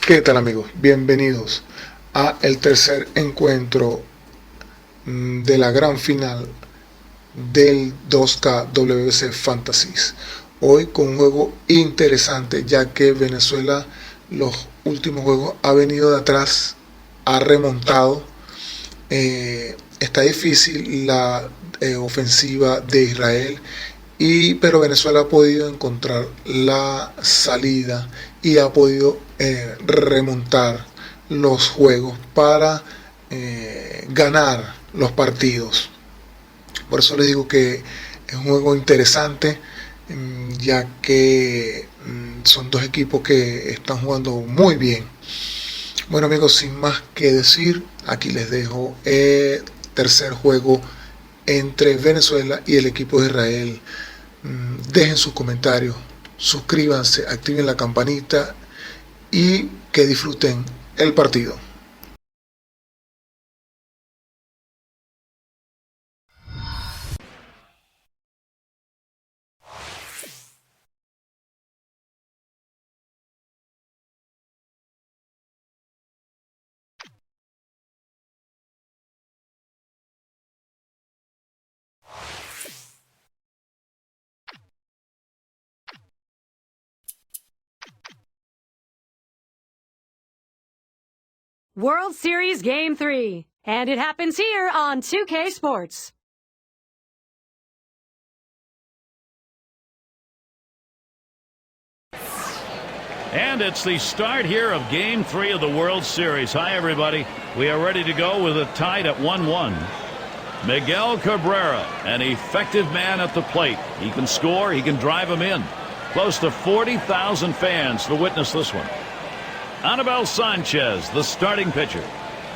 ¿Qué tal, amigos? Bienvenidos a el tercer encuentro de la gran final del 2K WBC Fantasies. Hoy con un juego interesante, ya que Venezuela los últimos juegos ha venido de atrás, ha remontado. Está difícil la ofensiva de Israel, pero Venezuela ha podido encontrar la salida y ha podido remontar los juegos para ganar los partidos. Por eso les digo que es un juego interesante, ya que son dos equipos que están jugando muy bien. Bueno, amigos, sin más que decir, aquí les dejo el tercer juego entre Venezuela y el equipo de Israel. Dejen sus comentarios, suscríbanse, activen la campanita y que disfruten el partido. World Series Game 3, and it happens here on 2K Sports. And it's the start here of Game 3 of the World Series. Hi, everybody. We are ready to go with it tied at 1-1. Miguel Cabrera, an effective man at the plate. He can score, he can drive them in. Close to 40,000 fans to witness this one. Anibal Sanchez, the starting pitcher.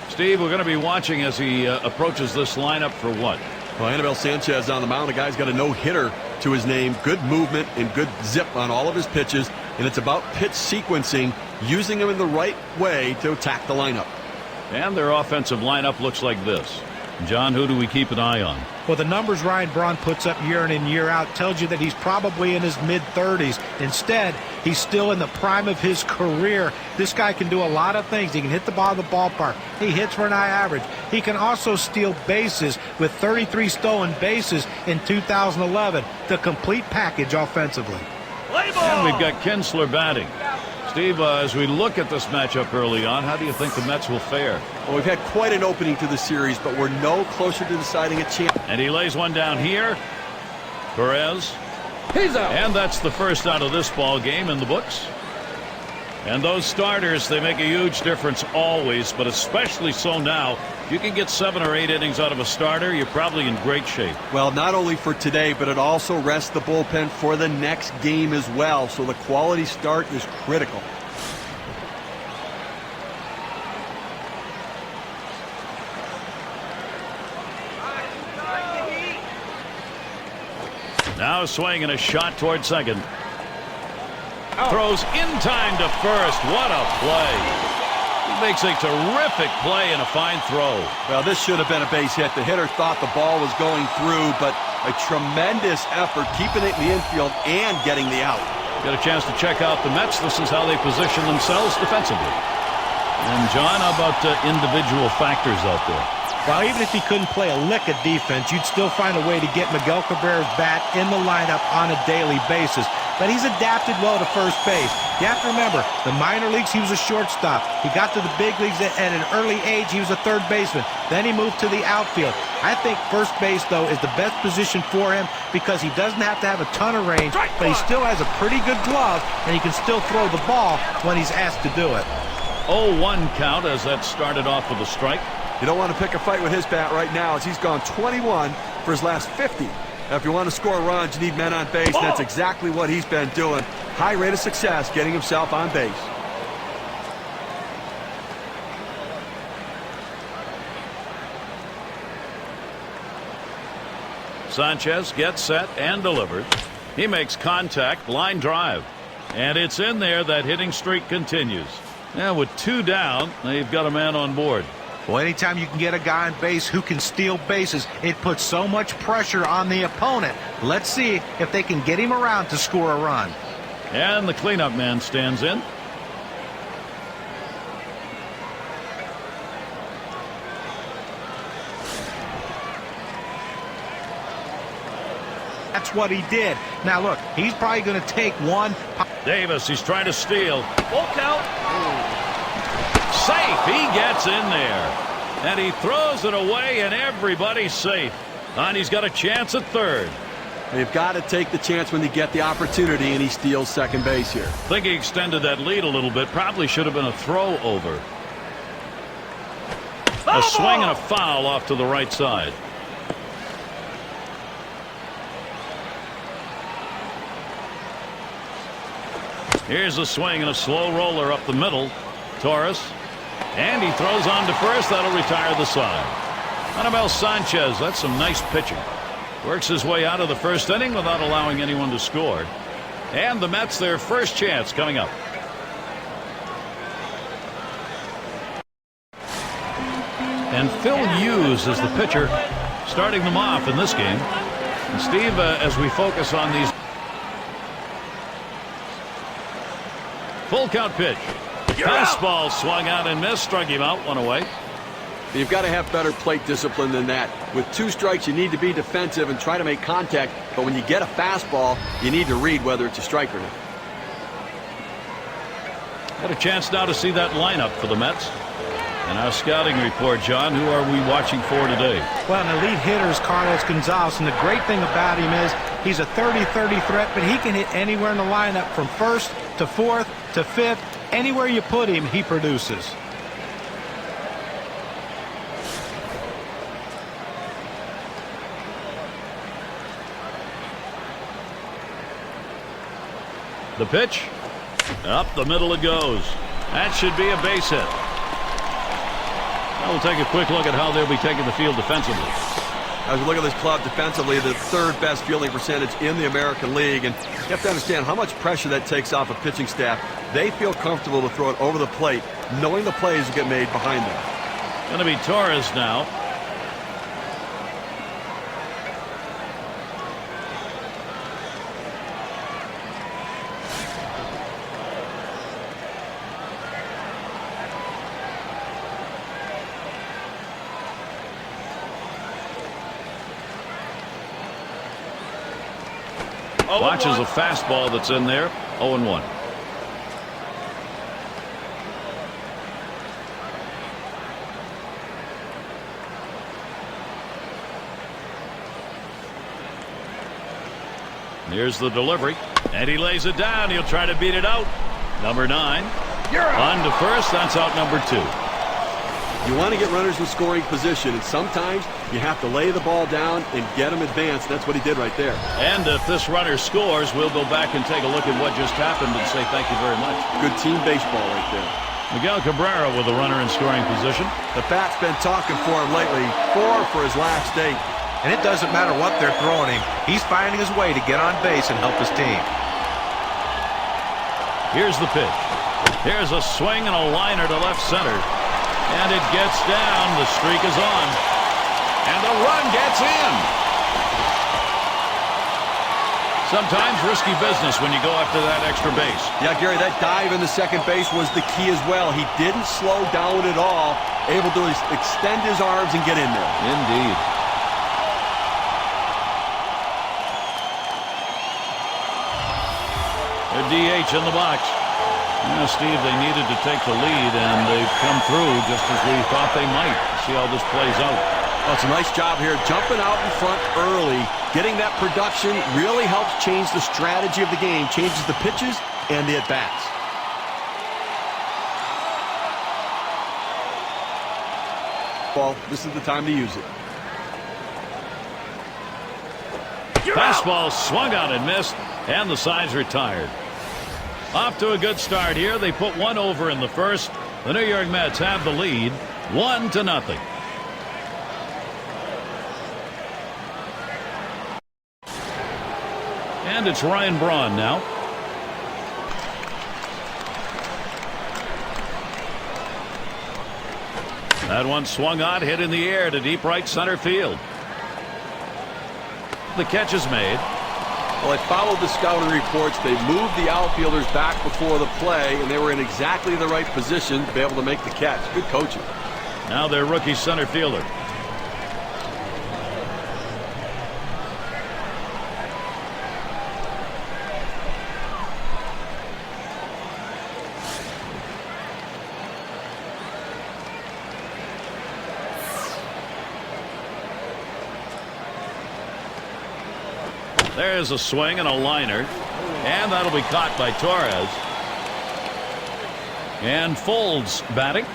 Steve, we're going to be watching as he approaches this lineup for what? Well, Anibal Sanchez on the mound. The guy's got a no-hitter to his name. Good movement and good zip on all of his pitches. And it's about pitch sequencing, using them in the right way to attack the lineup. And their offensive lineup looks like this. John, who do we keep an eye on? Well, the numbers Ryan Braun puts up year in and year out tells you that he's probably in his mid-30s. Instead, he's still in the prime of his career. This guy can do a lot of things. He can hit the ball in the ballpark. He hits for an high average. He can also steal bases with 33 stolen bases in 2011. The complete package offensively. And we've got Kinsler batting. Steve, as we look at this matchup early on, how do you think the Mets will fare? Well, we've had quite an opening to the series, but we're no closer to deciding a champ. And he lays one down here. Perez. He's out. And that's the first out of this ball game in the books. And those starters, they make a huge difference always, but especially so now. If you can get 7 or 8 innings out of a starter, you're probably in great shape. Well, not only for today, but it also rests the bullpen for the next game as well. So the quality start is critical. Now swinging a shot toward second. Throws in time to first. What a play. He makes a terrific play and a fine throw. Well, this should have been a base hit. The hitter thought the ball was going through, but a tremendous effort keeping it in the infield and getting the out. Got a chance to check out the Mets. This is how they position themselves defensively. And John, how about individual factors out there? Well, even if he couldn't play a lick of defense, you'd still find a way to get Miguel Cabrera's bat in the lineup on a daily basis. But he's adapted well to first base. You have to remember, the minor leagues, he was a shortstop. He got to the big leagues at an early age. He was a third baseman. Then he moved to the outfield. I think first base, though, is the best position for him because he doesn't have to have a ton of range, but he still has a pretty good glove, and he can still throw the ball when he's asked to do it. 0-1 count as that started off with a strike. You don't want to pick a fight with his bat right now as he's gone 21 for his last 50. Now, if you want to score runs, you need men on base. That's exactly what he's been doing. High rate of success getting himself on base. Sanchez gets set and delivered. He makes contact, line drive. And it's in there. That hitting streak continues. Now with 2 down, they've got a man on board. Well, anytime you can get a guy on base who can steal bases, it puts so much pressure on the opponent. Let's see if they can get him around to score a run. And the cleanup man stands in. That's what he did. Now, look, he's probably going to take one. Davis, he's trying to steal. Full count. Safe. He gets in there. And he throws it away, and everybody's safe. And he's got a chance at third. They've got to take the chance when they get the opportunity, and he steals second base here. I think he extended that lead a little bit. Probably should have been a throw over. A swing and a foul off to the right side. Here's a swing and a slow roller up the middle. Torres. And he throws on to first. That'll retire the side. Anibal Sanchez, that's some nice pitching. Works his way out of the first inning without allowing anyone to score. And the Mets, their first chance coming up. And Phil Hughes is the pitcher starting them off in this game. And Steve, as we focus on these. Full count pitch. Fastball swung out and missed. Struck him out. One away. You've got to have better plate discipline than that. With 2 strikes, you need to be defensive and try to make contact. But when you get a fastball, you need to read whether it's a strike or not. Got a chance now to see that lineup for the Mets. And our scouting report, John, who are we watching for today? Well, an elite hitter is Carlos Gonzalez, and the great thing about him is he's a 30-30 threat, but he can hit anywhere in the lineup from first to fourth to fifth. Anywhere you put him, he produces. The pitch. Up the middle it goes. That should be a base hit. Now we'll take a quick look at how they'll be taking the field defensively. As we look at this club defensively, the 3rd best fielding percentage in the American League. And you have to understand how much pressure that takes off a pitching staff. They feel comfortable to throw it over the plate, knowing the plays will get made behind them. Going to be Torres now. Watches a fastball that's in there. 0-1. Here's the delivery. And he lays it down. He'll try to beat it out. Number 9. On to first. That's out number 2. You want to get runners in scoring position, and sometimes you have to lay the ball down and get them advanced. That's what he did right there. And if this runner scores, we'll go back and take a look at what just happened and say thank you very much. Good team baseball right there. Miguel Cabrera with a runner in scoring position. The bat's been talking for him lately. 4 for his last 8. And it doesn't matter what they're throwing him. He's finding his way to get on base and help his team. Here's the pitch. Here's a swing and a liner to left center. And it gets down. The streak is on. And the run gets in. Sometimes risky business when you go after that extra base. Yeah, Gary, that dive in the second base was the key as well. He didn't slow down at all. Able to extend his arms and get in there. Indeed. A DH in the box. Steve, they needed to take the lead, and they've come through just as we thought they might. See how this plays out. Well, it's a nice job here, jumping out in front early. Getting that production really helps change the strategy of the game, changes the pitches and the at-bats. Well, this is the time to use it. Fastball swung out and missed, and the side's retired. Off to a good start here. They put 1 over in the first. The New York Mets have the lead, 1-0. And it's Ryan Braun now. That one swung on, hit in the air to deep right center field. The catch is made. Well, I followed the scouting reports. They moved the outfielders back before the play, and they were in exactly the right position to be able to make the catch. Good coaching. Now their rookie center fielder. There's a swing and a liner. And that'll be caught by Torres. And Folds batting.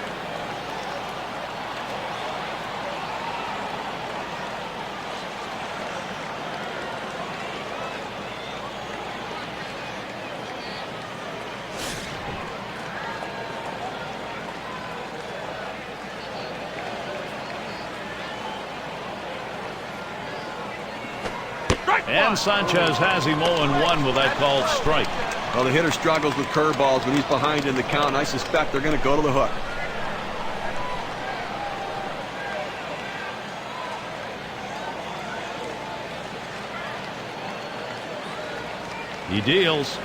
And Sanchez has him 0-1 with that called strike. Well, the hitter struggles with curveballs when he's behind in the count. I suspect they're going to go to the hook. He deals.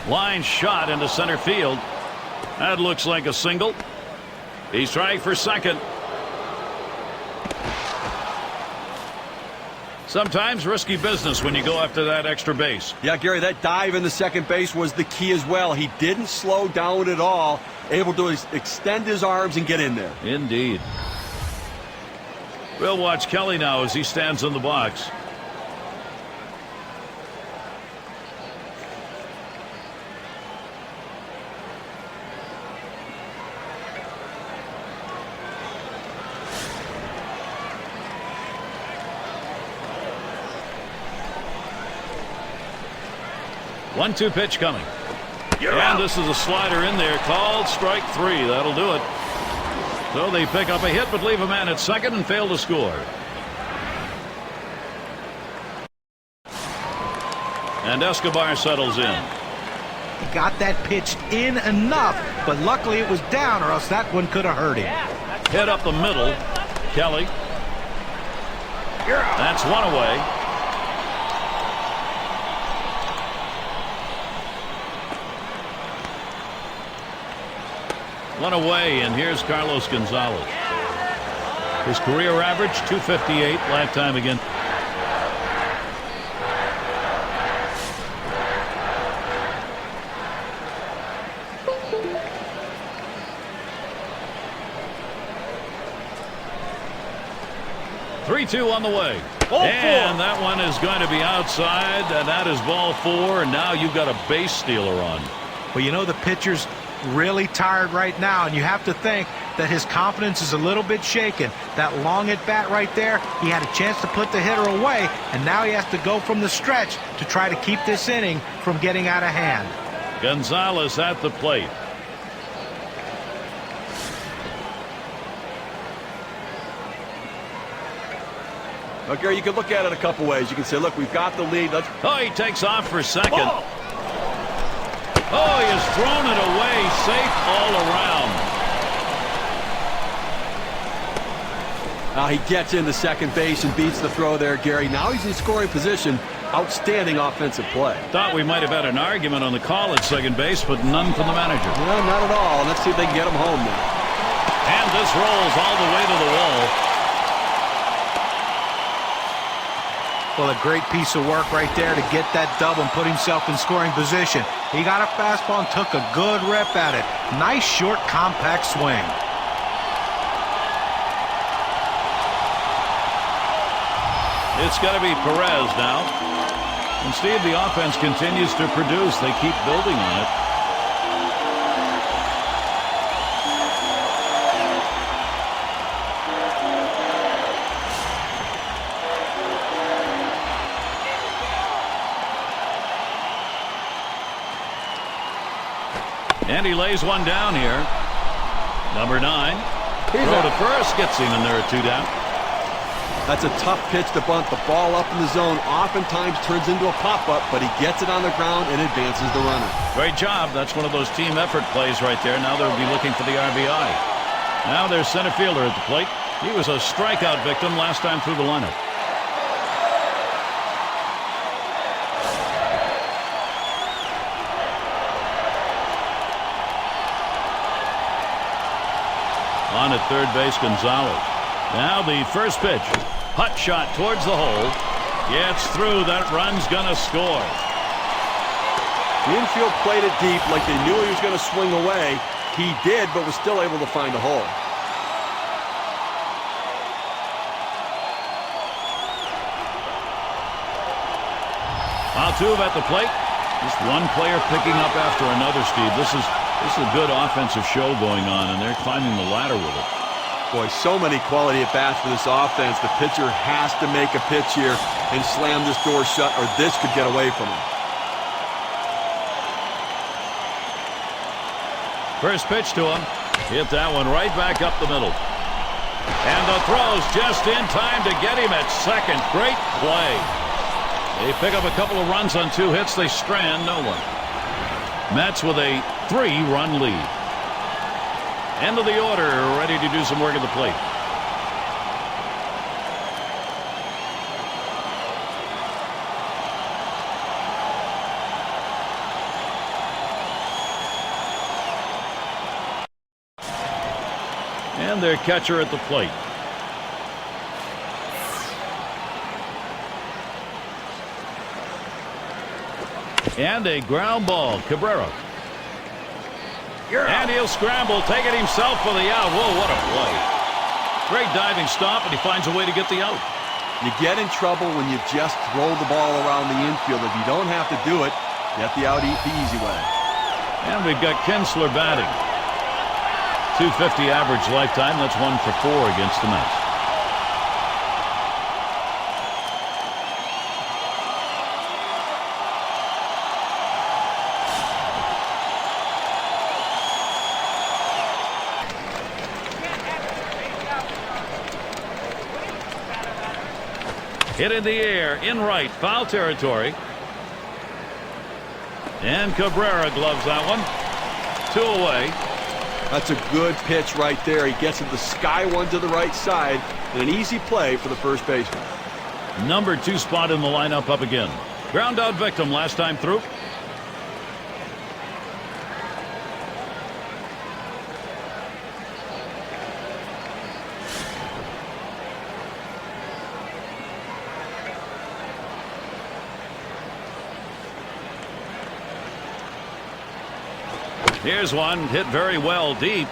Line shot into center field. That looks like a single. He's trying for second. Sometimes risky business when you go after that extra base. Yeah, Gary, that dive into second base was the key as well. He didn't slow down at all, able to extend his arms and get in there. Indeed. We'll watch Kelly now as he stands in the box. One-two pitch coming. And this is a slider in there called strike three. That'll do it. So they pick up a hit but leave a man at second and fail to score. And Escobar settles in. He got that pitch in enough, but luckily it was down or else that one could have hurt him. Hit up the middle. Kelly. That's one away. One away, and here's Carlos Gonzalez. His career average, 258, lifetime again. Three-two on the way. And that one is going to be outside, and that is ball four, and now you've got a base stealer on. Well, you know, the pitcher's really tired right now, and you have to think that his confidence is a little bit shaken. That long at bat right there, he had a chance to put the hitter away, and now he has to go from the stretch to try to keep this inning from getting out of hand. Gonzalez at the plate. Well, Gary, you can look at it a couple ways. You can say, look, we've got the lead. Oh, he takes off for second. Oh, he has thrown it away, safe all around. He gets into second base and beats the throw there, Gary. Now he's in scoring position. Outstanding offensive play. Thought we might have had an argument on the call at second base, but none from the manager. No, not at all. Let's see if they can get him home now. And this rolls all the way to the wall. Well, a great piece of work right there to get that double and put himself in scoring position. He got a fastball and took a good rip at it. Nice, short, compact swing. It's got to be Perez now. And Steve, the offense continues to produce. They keep building on it. And he lays one down here. Number 9. Throw to first, gets him, and there are two down. That's a tough pitch to bunt. The ball up in the zone oftentimes turns into a pop-up, but he gets it on the ground and advances the runner. Great job. That's one of those team effort plays right there. Now they'll be looking for the RBI. Now there's center fielder at the plate. He was a strikeout victim last time through the lineup. On at third base, Gonzalez. Now the first pitch. Hot shot towards the hole. Gets through. That run's gonna score. The infield played it deep like they knew he was going to swing away. He did, but was still able to find a hole. Altuve at the plate. Just one player picking up after another, Steve. This is a good offensive show going on, and they're climbing the ladder with it. Boy, so many quality at-bats for this offense. The pitcher has to make a pitch here and slam this door shut, or this could get away from him. First pitch to him. Hit that one right back up the middle. And the throw's just in time to get him at second. Great play. They pick up a couple of runs on 2 hits. They strand no one. Mets with a 3-run lead. End of the order, ready to do some work at the plate. And their catcher at the plate. And a ground ball. Cabrera. And he'll scramble, take it himself for the out. Whoa, what a play. Great diving stop, and he finds a way to get the out. You get in trouble when you just throw the ball around the infield. If you don't have to do it, get the out the easy way. And we've got Kinsler batting. 250 average lifetime. That's 1 for 4 against the Mets. Hit in the air, in right, foul territory. And Cabrera gloves that one. 2 away. That's a good pitch right there. He gets it the sky one to the right side, and an easy play for the first baseman. Number 2 spot in the lineup up again. Ground out victim last time through. Here's one hit very well deep.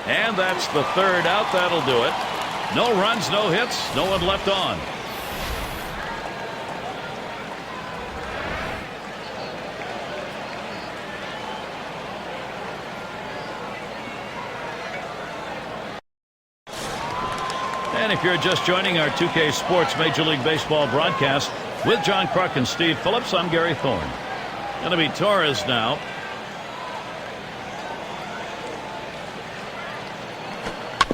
And that's the 3rd out. That'll do it. No runs, no hits, no one left on. And if you're just joining our 2K Sports Major League Baseball broadcast with John Kruk and Steve Phillips, I'm Gary Thorne. Going to be Torres now.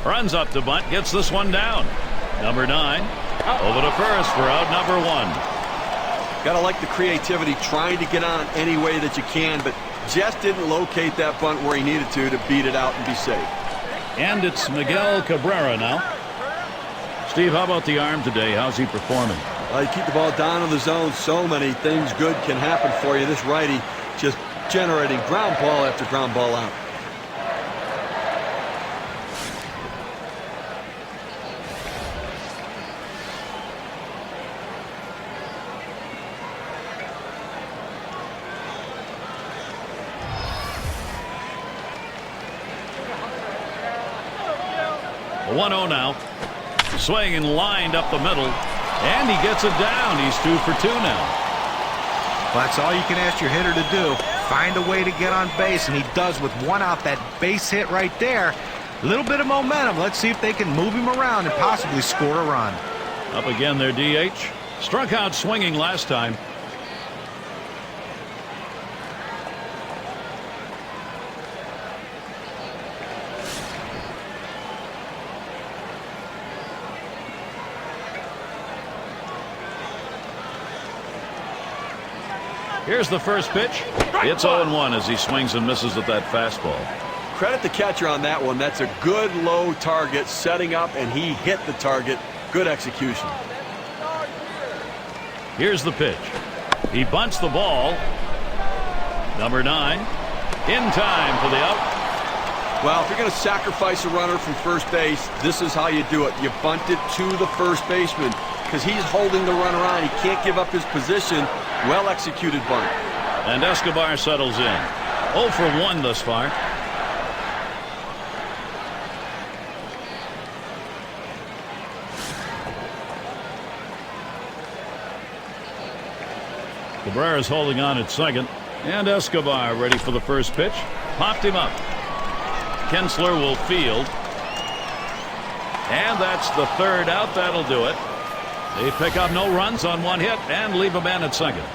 Runs up to bunt, gets this one down. Number 9 over to first for out number 1. Gotta like the creativity, trying to get on any way that you can, but just didn't locate that bunt where he needed to beat it out and be safe. And it's Miguel Cabrera now. Steve, how about the arm today? How's he performing? You keep the ball down in the zone. So many things good can happen for you. This righty just generating ground ball after ground ball out. A 1-0 now. Swing and lined up the middle. And he gets it down. He's 2 for 2 now. Well, that's all you can ask your hitter to do. Find a way to get on base, and he does with 1 out. That base hit right there. A little bit of momentum. Let's see if they can move him around and possibly score a run. Up again their DH. Struck out swinging last time. Here's the first pitch. It's 0-1 as he swings and misses at that fastball. Credit the catcher on that one. That's a good low target setting up, and he hit the target. Good execution. Here's the pitch. He bunts the ball. Number 9 in time for the out. Well, if you're going to sacrifice a runner from first base, this is how you do it. You bunt it to the first baseman because he's holding the runner on. He can't give up his position. Well executed bunt. And Escobar settles in. 0 for 1 thus far. Cabrera's holding on at second. And Escobar ready for the first pitch. Popped him up. Kinsler will field. And that's the third out. That'll do it. They pick up no runs on one hit and leave a man at second.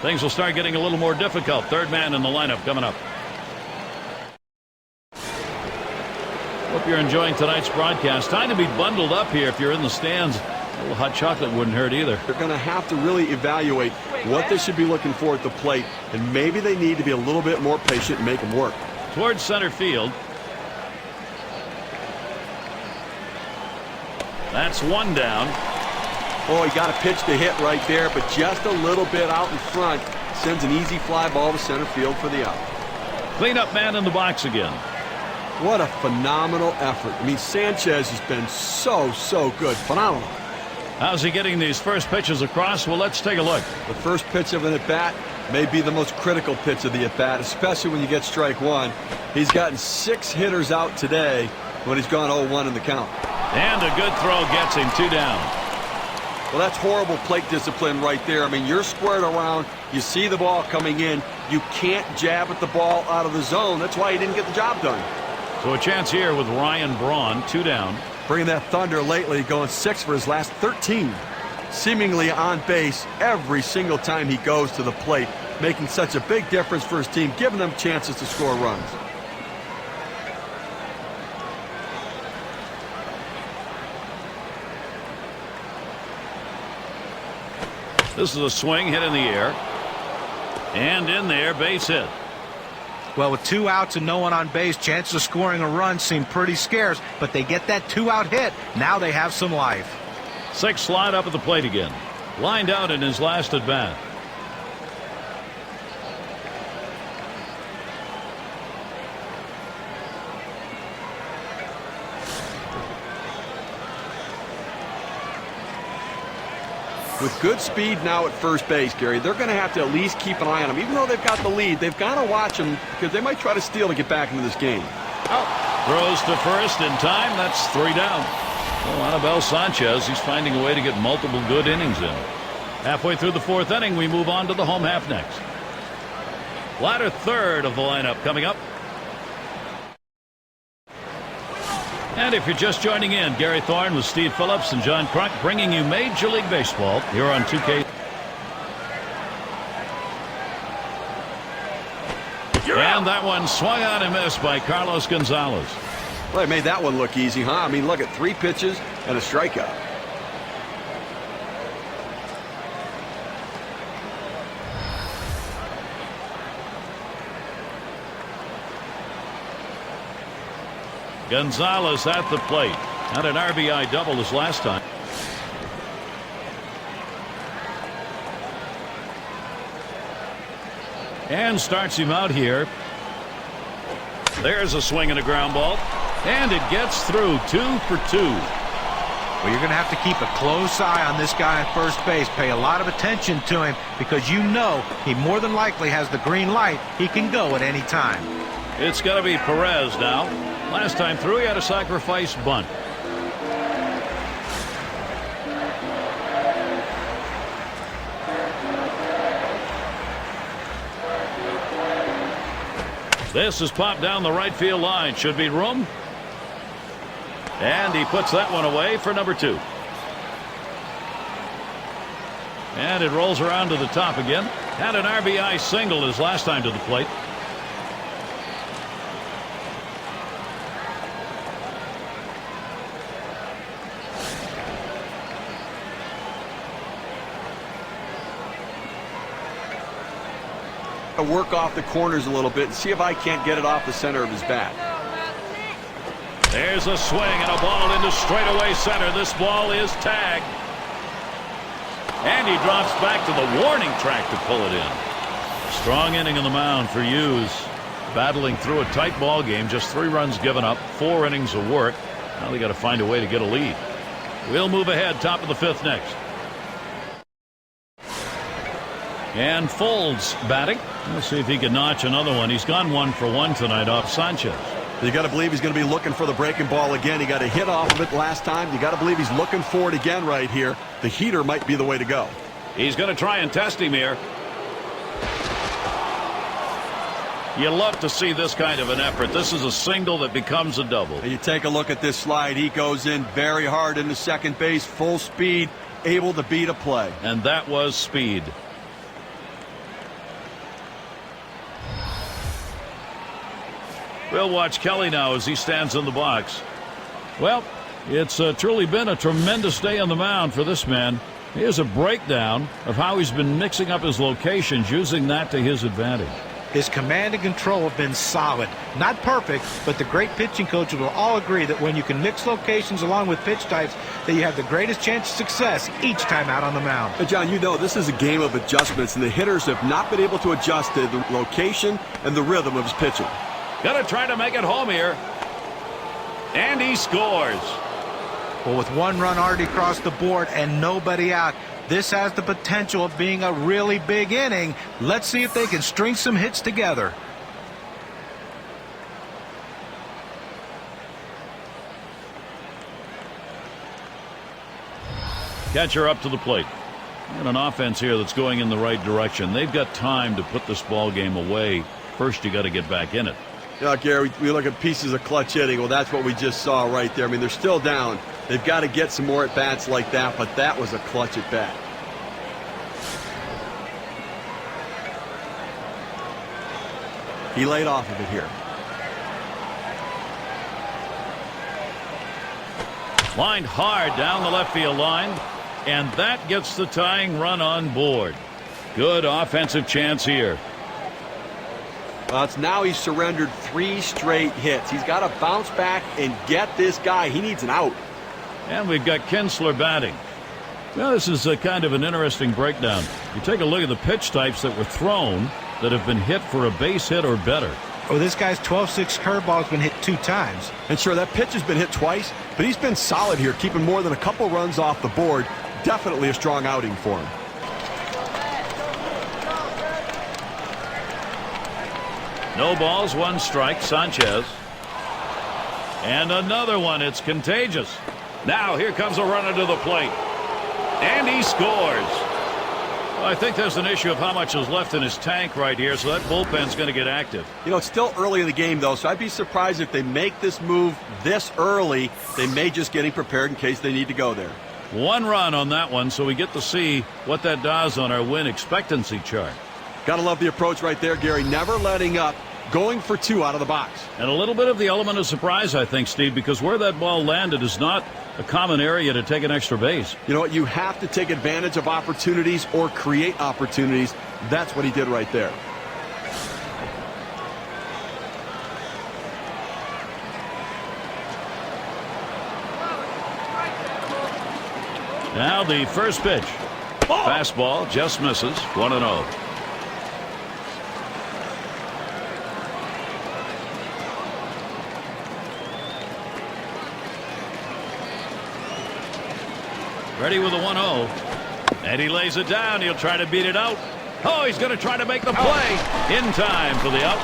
Things will start getting a little more difficult. Third man in the lineup coming up. Hope you're enjoying tonight's broadcast. Time to be bundled up here if you're in the stands. A little hot chocolate wouldn't hurt either. They're going to have to really evaluate what they should be looking for at the plate, and maybe they need to be a little bit more patient and make them work. Towards center field. That's one down. Oh, he got a pitch to hit right there, but just a little bit out in front. Sends an easy fly ball to center field for the out. Cleanup man in the box again. What a phenomenal effort. I mean, Sanchez has been so good. Phenomenal. How's he getting these first pitches across? Well, let's take a look. The first pitch of an at-bat may be the most critical pitch of the at-bat, especially when you get strike one. He's gotten 6 hitters out today when he's gone 0-1 in the count. And a good throw gets him 2 down. Well, that's horrible plate discipline right there. I mean, you're squared around. You see the ball coming in. You can't jab at the ball out of the zone. That's why he didn't get the job done. So a chance here with Ryan Braun, 2 down. Bringing that thunder lately, going 6 for his last 13. Seemingly on base every single time he goes to the plate, making such a big difference for his team, giving them chances to score runs. This is a swing hit in the air. And in there, base hit. Well, with 2 outs and no one on base, chances of scoring a run seem pretty scarce, but they get that 2-out hit. Now they have some life. 6 slide up at the plate again. Lined out in his last at bat. With good speed now at first base, Gary, they're going to have to at least keep an eye on him. Even though they've got the lead, they've got to watch him because they might try to steal to get back into this game. Throws to first in time. That's 3 down. Well, Anibal Sanchez, he's finding a way to get multiple good innings in. Halfway through the 4th inning, we move on to the home half next. Latter third of the lineup coming up. And if you're just joining in, Gary Thorne with Steve Phillips and John Crunk bringing you Major League Baseball here on 2K. And that one swung on and missed by Carlos Gonzalez. Well, they made that one look easy, huh? I mean, look at 3 pitches and a strikeout. Gonzalez at the plate. Had an RBI double his last time. And starts him out here. There's a swing and a ground ball. And it gets through. 2 for 2. Well, you're going to have to keep a close eye on this guy at first base. Pay a lot of attention to him because you know he more than likely has the green light. He can go at any time. It's going to be Perez now. Last time through, he had a sacrifice bunt. This is popped down the right field line. Should be room. And he puts that one away for number 2. And it rolls around to the top again. Had an RBI single his last time to the plate. Work off the corners a little bit and see if I can't get it off the center of his bat. There's a swing and a ball into straightaway center. This ball is tagged. And he drops back to the warning track to pull it in. Strong inning on the mound for Hughes. Battling through a tight ball game. Just 3 runs given up. 4 innings of work. Now they got to find a way to get a lead. We'll move ahead. Top of the 5th next. And Folds batting. We'll see if he can notch another one. He's gone 1 for 1 tonight off Sanchez. You got to believe he's going to be looking for the breaking ball again. He got a hit off of it last time. You got to believe he's looking for it again right here. The heater might be the way to go. He's going to try and test him here. You love to see this kind of an effort. This is a single that becomes a double. And you take a look at this slide. He goes in very hard into second base, full speed, able to beat a play. And that was speed. We'll watch Kelly now as he stands in the box. Well, it's truly been a tremendous day on the mound for this man. Here's a breakdown of how he's been mixing up his locations, using that to his advantage. His command and control have been solid. Not perfect, but the great pitching coaches will all agree that when you can mix locations along with pitch types, that you have the greatest chance of success each time out on the mound. Hey, John, you know this is a game of adjustments, and the hitters have not been able to adjust to the location and the rhythm of his pitching. Gonna try to make it home here. And he scores. Well, with one run already across the board and nobody out, this has the potential of being a really big inning. Let's see if they can string some hits together. Catcher up to the plate. And an offense here that's going in the right direction. They've got time to put this ball game away. First, you got to get back in it. Yeah, Gary, we look at pieces of clutch hitting. Well, that's what we just saw right there. I mean, they're still down. They've got to get some more at-bats like that, but that was a clutch at-bat. He laid off of it here. Lined hard down the left field line, and that gets the tying run on board. Good offensive chance here. Well, it's now he's surrendered 3 straight hits. He's got to bounce back and get this guy. He needs an out. And we've got Kinsler batting. Well, this is a kind of an interesting breakdown. You take a look at the pitch types that were thrown that have been hit for a base hit or better. Oh, this guy's 12-6 curveball has been hit 2 times. And sure, that pitch has been hit twice, but he's been solid here, keeping more than a couple runs off the board. Definitely a strong outing for him. No balls, 1 strike, Sanchez. And another one. It's contagious. Now here comes a runner to the plate. And he scores. Well, I think there's an issue of how much is left in his tank right here, so that bullpen's going to get active. You know, it's still early in the game, though, so I'd be surprised if they make this move this early. They may just get him prepared in case they need to go there. 1 run on that one, so we get to see what that does on our win expectancy chart. Gotta love the approach right there, Gary. Never letting up, going for 2 out of the box. And a little bit of the element of surprise, I think, Steve, because where that ball landed is not a common area to take an extra base. You know what? You have to take advantage of opportunities or create opportunities. That's what he did right there. Now the first pitch. Fastball just misses. 1-0. Ready with a 1-0. And he lays it down. He'll try to beat it out. Oh, he's going to try to make the play in time for the out.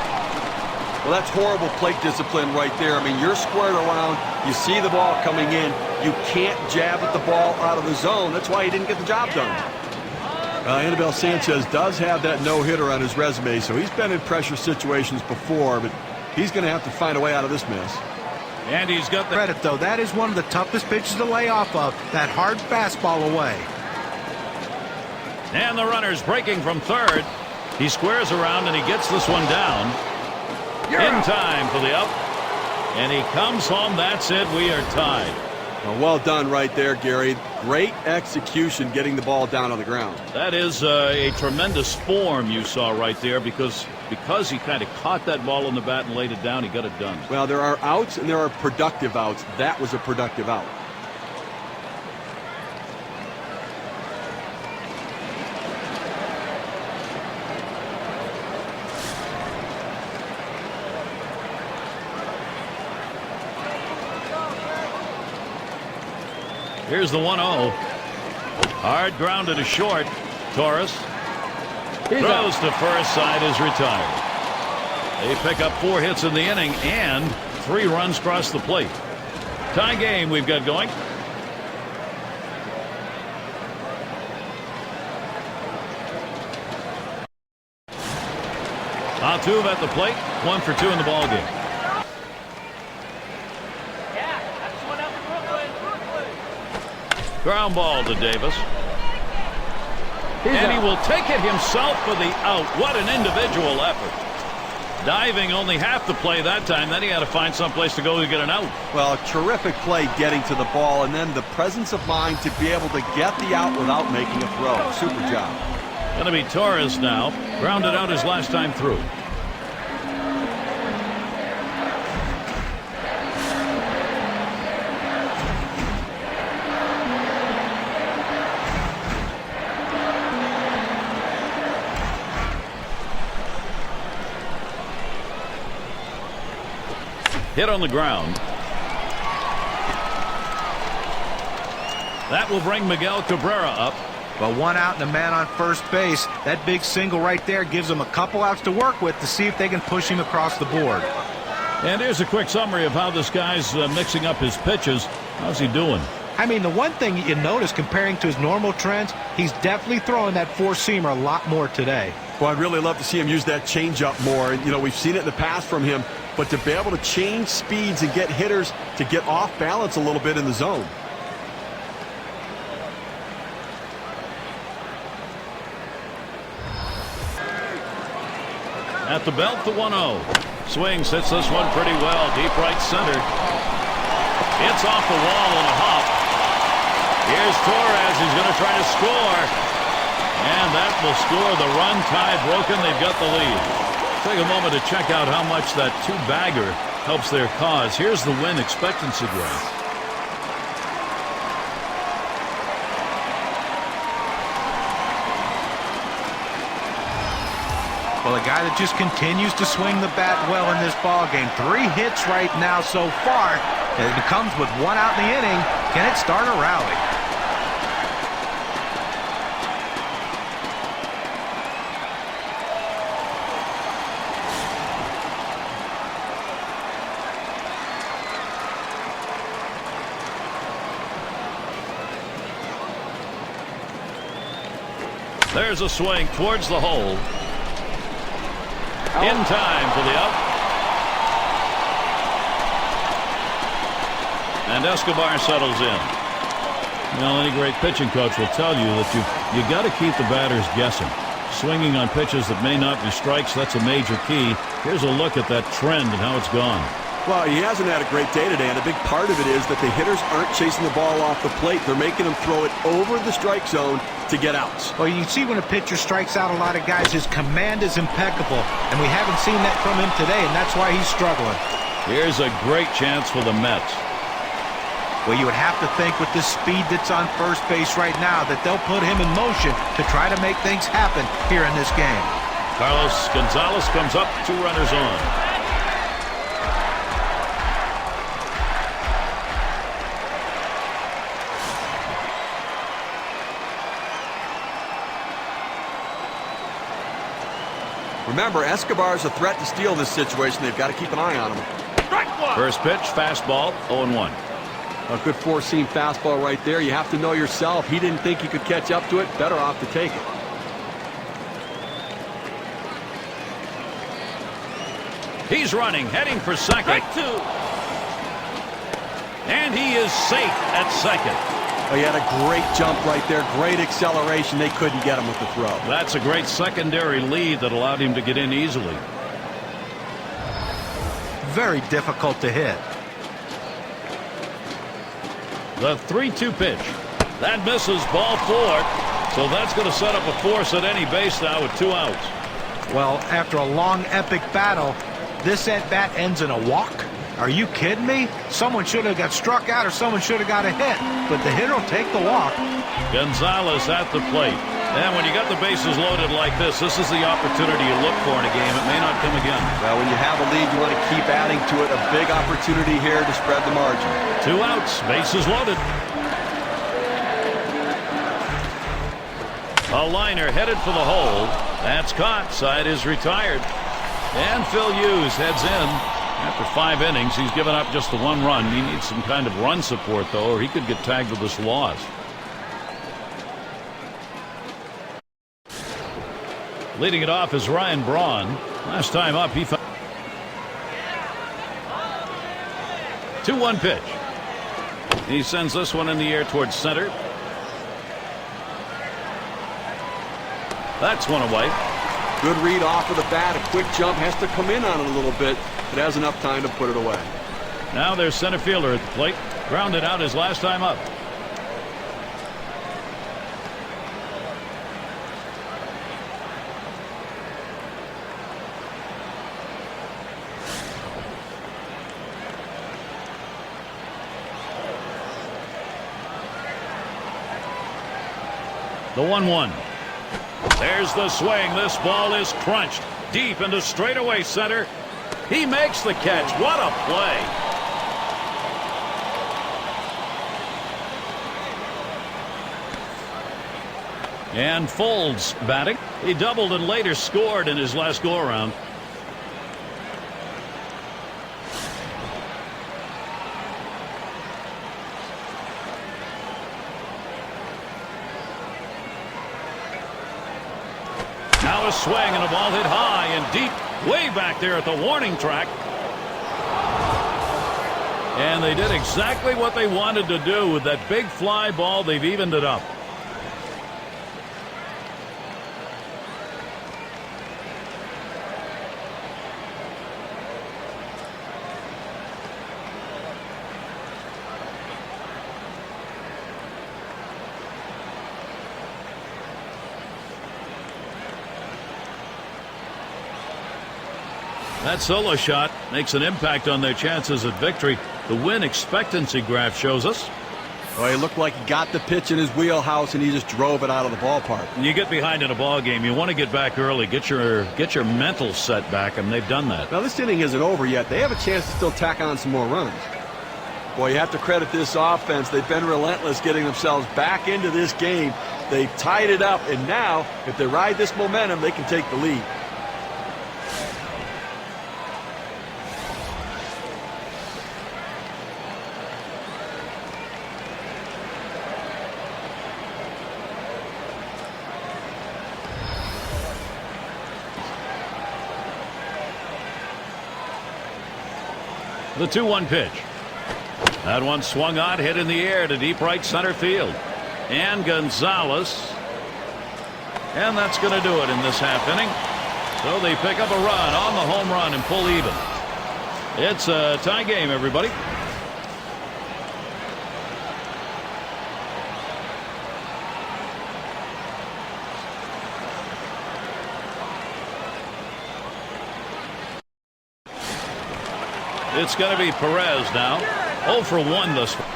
Well, that's horrible plate discipline right there. I mean, you're squared around. You see the ball coming in. You can't jab at the ball out of the zone. That's why he didn't get the job done. Anibal Sanchez does have that no-hitter on his resume, so he's been in pressure situations before, but he's going to have to find a way out of this mess. And he's got the Credit, though, that is one of the toughest pitches to lay off of, that hard fastball away. And the runner's breaking from third. He squares around and he gets this one down. In time for the out. And he comes home. That's it. We are tied. Well done right there, Gary. Great execution getting the ball down on the ground. That is a tremendous form you saw right there because he kind of caught that ball on the bat and laid it down. He got it done. Well, there are outs and there are productive outs. That was a productive out. Here's the 1-0. Hard grounded to short. Torres throws to first. Side is retired. They pick up 4 hits in the inning and 3 runs across the plate. Tie game we've got going. Altuve at the plate, 1 for 2 in the ball game. Ground ball to Davis. And he will take it himself for the out. What an individual effort. Diving only half the play that time. Then he had to find someplace to go to get an out. Well, terrific play getting to the ball, and then the presence of mind to be able to get the out without making a throw. Super job. Going to be Torres now. Grounded out his last time through. Hit on the ground. That will bring Miguel Cabrera up. But 1 out and a man on first base. That big single right there gives them a couple outs to work with to see if they can push him across the board. And here's a quick summary of how this guy's mixing up his pitches. How's he doing? I mean, the one thing you notice comparing to his normal trends, he's definitely throwing that four-seamer a lot more today. Well, I'd really love to see him use that changeup more. You know, we've seen it in the past from him, but to be able to change speeds and get hitters to get off balance a little bit in the zone. At the belt, the 1-0. Swings, hits this one pretty well. Deep right center. It's off the wall and a hop. Here's Torres. He's going to try to score. And that will score the run. Tie broken. They've got the lead. Take a moment to check out how much that two-bagger helps their cause. Here's the win expectancy graph. Well, a guy that just continues to swing the bat well in this ball game. 3 hits right now so far. And it comes with 1 out in the inning. Can it start a rally? There's a swing towards the hole. In time for the out. And Escobar settles in. Well, any great pitching coach will tell you that you got to keep the batters guessing. Swinging on pitches that may not be strikes, that's a major key. Here's a look at that trend and how it's gone. Well, he hasn't had a great day today, and a big part of it is that the hitters aren't chasing the ball off the plate. They're making him throw it over the strike zone to get outs. Well, you can see when a pitcher strikes out a lot of guys, his command is impeccable, and we haven't seen that from him today, and that's why he's struggling. Here's a great chance for the Mets. Well, you would have to think with the speed that's on first base right now that they'll put him in motion to try to make things happen here in this game. Carlos Gonzalez comes up, 2 runners on. Remember, Escobar's a threat to steal this situation. They've got to keep an eye on him. First pitch, fastball, 0-1. A good four-seam fastball right there. You have to know yourself. He didn't think he could catch up to it. Better off to take it. He's running, heading for second. And he is safe at second. He had a great jump right there. Great acceleration. They couldn't get him with the throw. That's a great secondary lead that allowed him to get in easily. Very difficult to hit. The 3-2 pitch. That misses, ball 4. So that's going to set up a force at any base now with 2 outs. Well, after a long, epic battle, this at-bat ends in a walk? Are you kidding me? Someone should have got struck out or someone should have got a hit. But the hitter will take the walk. Gonzalez at the plate. And when you got the bases loaded like this is the opportunity you look for in a game. It may not come again. Well, when you have a lead, you want to keep adding to it. A big opportunity here to spread the margin. 2 outs, bases loaded. A liner headed for the hole. That's caught. Side is retired. And Phil Hughes heads in. After 5 innings, he's given up just the 1 run. He needs some kind of run support, though, or he could get tagged with this loss. Leading it off is Ryan Braun. Last time up, he found 2-1 pitch. He sends this one in the air towards center. That's one away. Good read off of the bat. A quick jump, has to come in on it a little bit, but has enough time to put it away. Now there's center fielder at the plate. Grounded out his last time up. The 1-1. There's the swing. This ball is crunched deep into straightaway center. He makes the catch. What a play. And Folds batting. He doubled and later scored in his last go-around. Now a swing and a ball hit high and deep, way back there at the warning track. And they did exactly what they wanted to do with that big fly ball. They've evened it up. That solo shot makes an impact on their chances at victory. The win expectancy graph shows us. Well, he looked like he got the pitch in his wheelhouse and he just drove it out of the ballpark. When you get behind in a ball game, you want to get back early, get your mental set back, and they've done that. Now this inning isn't over yet. They have a chance to still tack on some more runs. Boy, you have to credit this offense. They've been relentless getting themselves back into this game. They've tied it up, and now if they ride this momentum, they can take the lead. The 2-1 pitch. That one swung on, hit in the air to deep right center field. And Gonzalez. And that's going to do it in this half inning. So they pick up a run on the home run and pull even. It's a tie game, everybody. It's going to be Perez now. 0 for 1 thus far.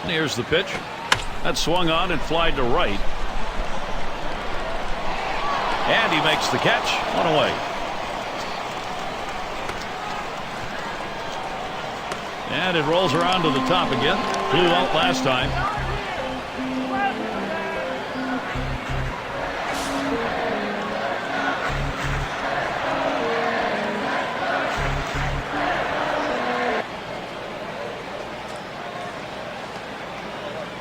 And here's the pitch. That swung on and flied to right. And he makes the catch. One away. And it rolls around to the top again. Blew out last time.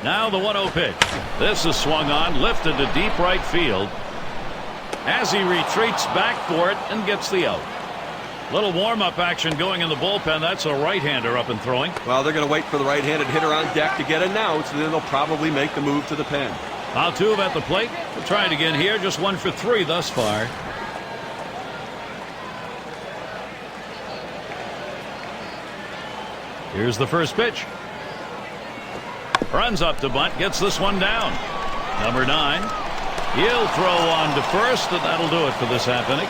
Now the 1-0 pitch. This is swung on, lifted to deep right field as he retreats back for it and gets the out. Little warm-up action going in the bullpen. That's a right-hander up and throwing. Well, they're going to wait for the right-handed hitter on deck to get an out, and then they'll probably make the move to the pen. Altuve at the plate. We'll try it again here. Just 1 for 3 thus far. Here's the first pitch. Runs up to bunt, gets this one down. Number 9. He'll throw on to first, and that'll do it for this half inning.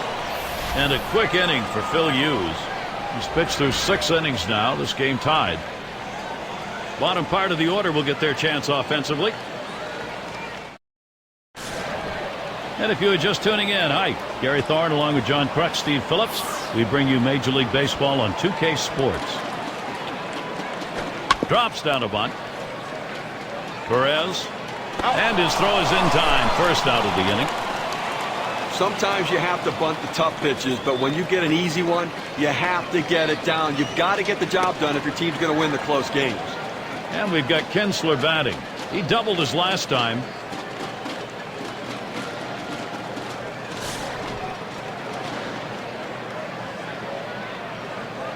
And a quick inning for Phil Hughes. He's pitched through 6 innings now. This game tied. Bottom part of the order will get their chance offensively. And if you are just tuning in, hi, Gary Thorne along with John Crutch, Steve Phillips. We bring you Major League Baseball on 2K Sports. Drops down a bunt. Perez, and his throw is in time. First out of the inning. Sometimes you have to bunt the tough pitches, but when you get an easy one, you have to get it down. You've got to get the job done if your team's going to win the close games. And we've got Kinsler batting. He doubled his last time.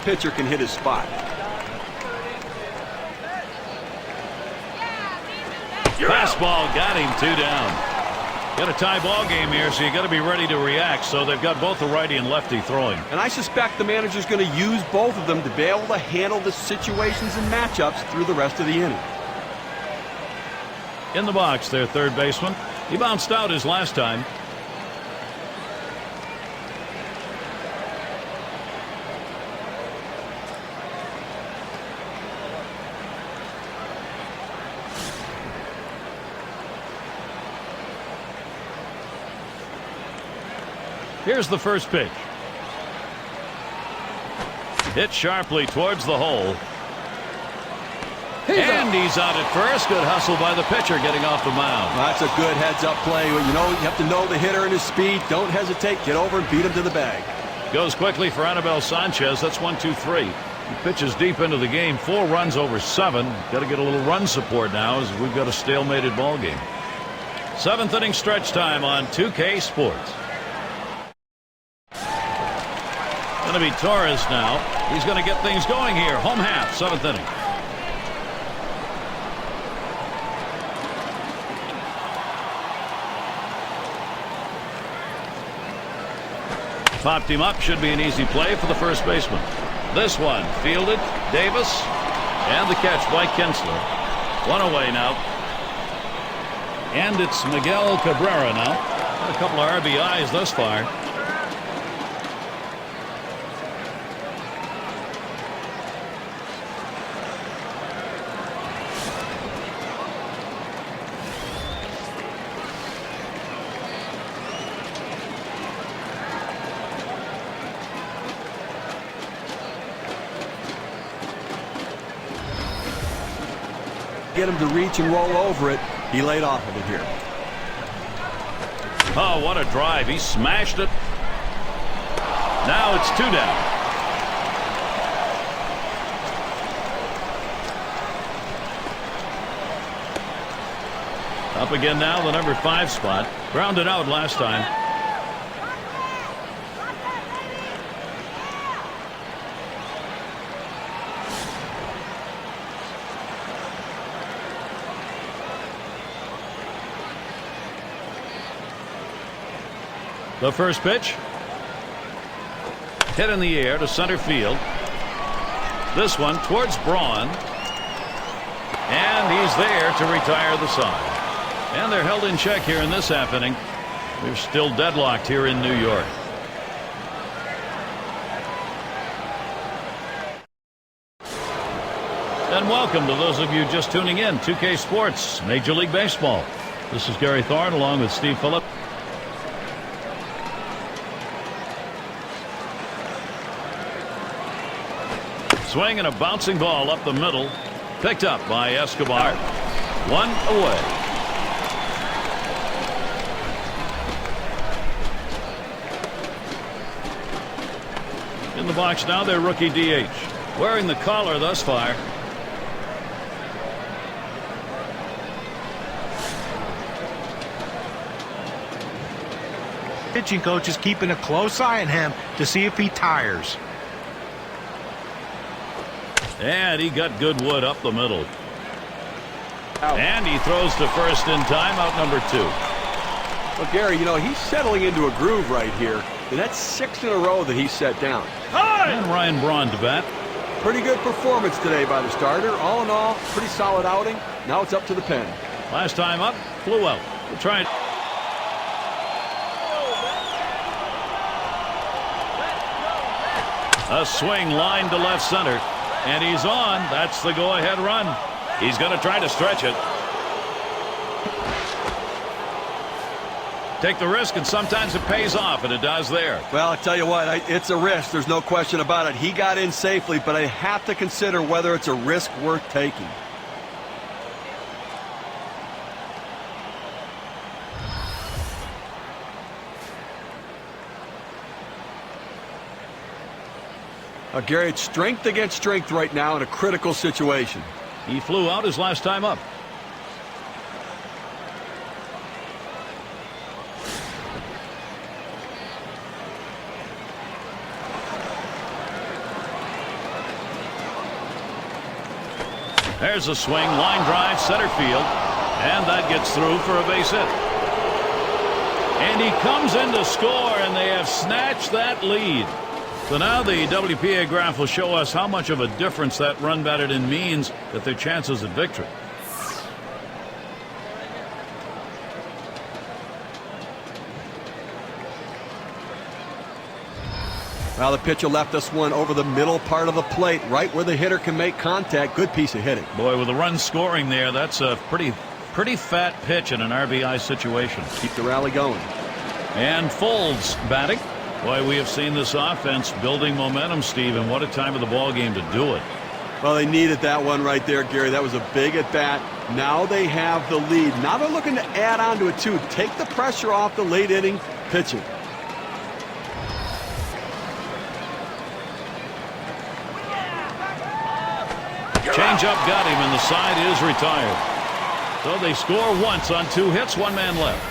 Pitcher can hit his spot. Fastball got him, 2 down. Got a tie ball game here, so you got to be ready to react. So they've got both the righty and lefty throwing. And I suspect the manager's going to use both of them to be able to handle the situations and matchups through the rest of the inning. In the box, their third baseman. He bounced out his last time. Here's the first pitch. Hit sharply towards the hole. And he's out at first. Good hustle by the pitcher getting off the mound. That's a good heads-up play. You have to know the hitter and his speed. Don't hesitate. Get over and beat him to the bag. Goes quickly for Anibal Sanchez. That's 1-2-3. He pitches deep into the game. 4 runs over 7. Got to get a little run support now as we've got a stalemated ball game. 7th inning stretch time on 2K Sports. Going to be Torres now. He's going to get things going here. Home half, 7th inning. Popped him up. Should be an easy play for the first baseman. This one fielded. Davis. And the catch by Kinsler. 1 away now. And it's Miguel Cabrera now. Got a couple of RBIs thus far. Get him to reach and roll over it. He laid off of it here. Oh, what a drive. He smashed it. Now it's 2 down. Up again now, the number 5 spot. Grounded out last time. The first pitch. Hit in the air to center field. This one towards Braun. And he's there to retire the side. And they're held in check here in this half inning. They're still deadlocked here in New York. And welcome to those of you just tuning in. 2K Sports, Major League Baseball. This is Gary Thorne along with Steve Phillip. Swing and a bouncing ball up the middle. Picked up by Escobar. 1 away. In the box now, their rookie DH. Wearing the collar thus far. Pitching coach is keeping a close eye on him to see if he tires. And he got good wood up the middle. And he throws to first in time, out number 2. Well, Gary, he's settling into a groove right here. And that's 6 in a row that he's set down. And Ryan Braun to bat. Pretty good performance today by the starter. All in all, pretty solid outing. Now it's up to the pen. Last time up, flew out. We'll try it. A swing line to left center. And he's on. That's the go-ahead run. He's going to try to stretch it. Take the risk, and sometimes it pays off, and it does there. Well, I tell you what, it's a risk. There's no question about it. He got in safely, but I have to consider whether it's a risk worth taking. Gary, it's strength against strength right now in a critical situation. He flew out his last time up. There's a swing, line drive, center field, and that gets through for a base hit. And he comes in to score, and they have snatched that lead. So now the WPA graph will show us how much of a difference that run batted in means that their chances of victory. Well, the pitcher left us one over the middle part of the plate, right where the hitter can make contact. Good piece of hitting. Boy, with the run scoring there, that's a pretty fat pitch in an RBI situation. Keep the rally going. And Folds batting. Boy, we have seen this offense building momentum, Steve, and what a time of the ball game to do it. Well, they needed that one right there, Gary. That was a big at bat. Now they have the lead. Now they're looking to add on to it, too. Take the pressure off the late inning pitching. Changeup got him, and the side is retired. So they score once on 2 hits, 1 man left.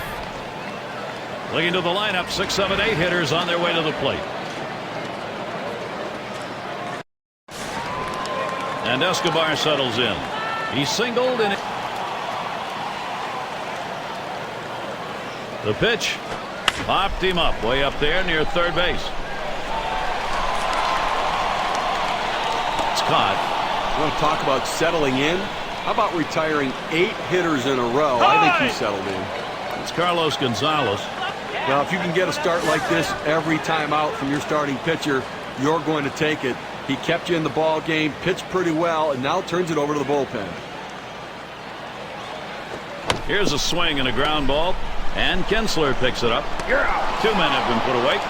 Looking to the lineup, 6, 7, 8 hitters on their way to the plate. And Escobar settles in. He singled in. The pitch popped him up way up there near third base. It's caught. You want to talk about settling in? How about retiring 8 hitters in a row? I think he settled in. It's Carlos Gonzalez. Well, if you can get a start like this every time out from your starting pitcher, you're going to take it. He kept you in the ball game, pitched pretty well, and now turns it over to the bullpen. Here's a swing and a ground ball, and Kinsler picks it up. 2 men have been put away.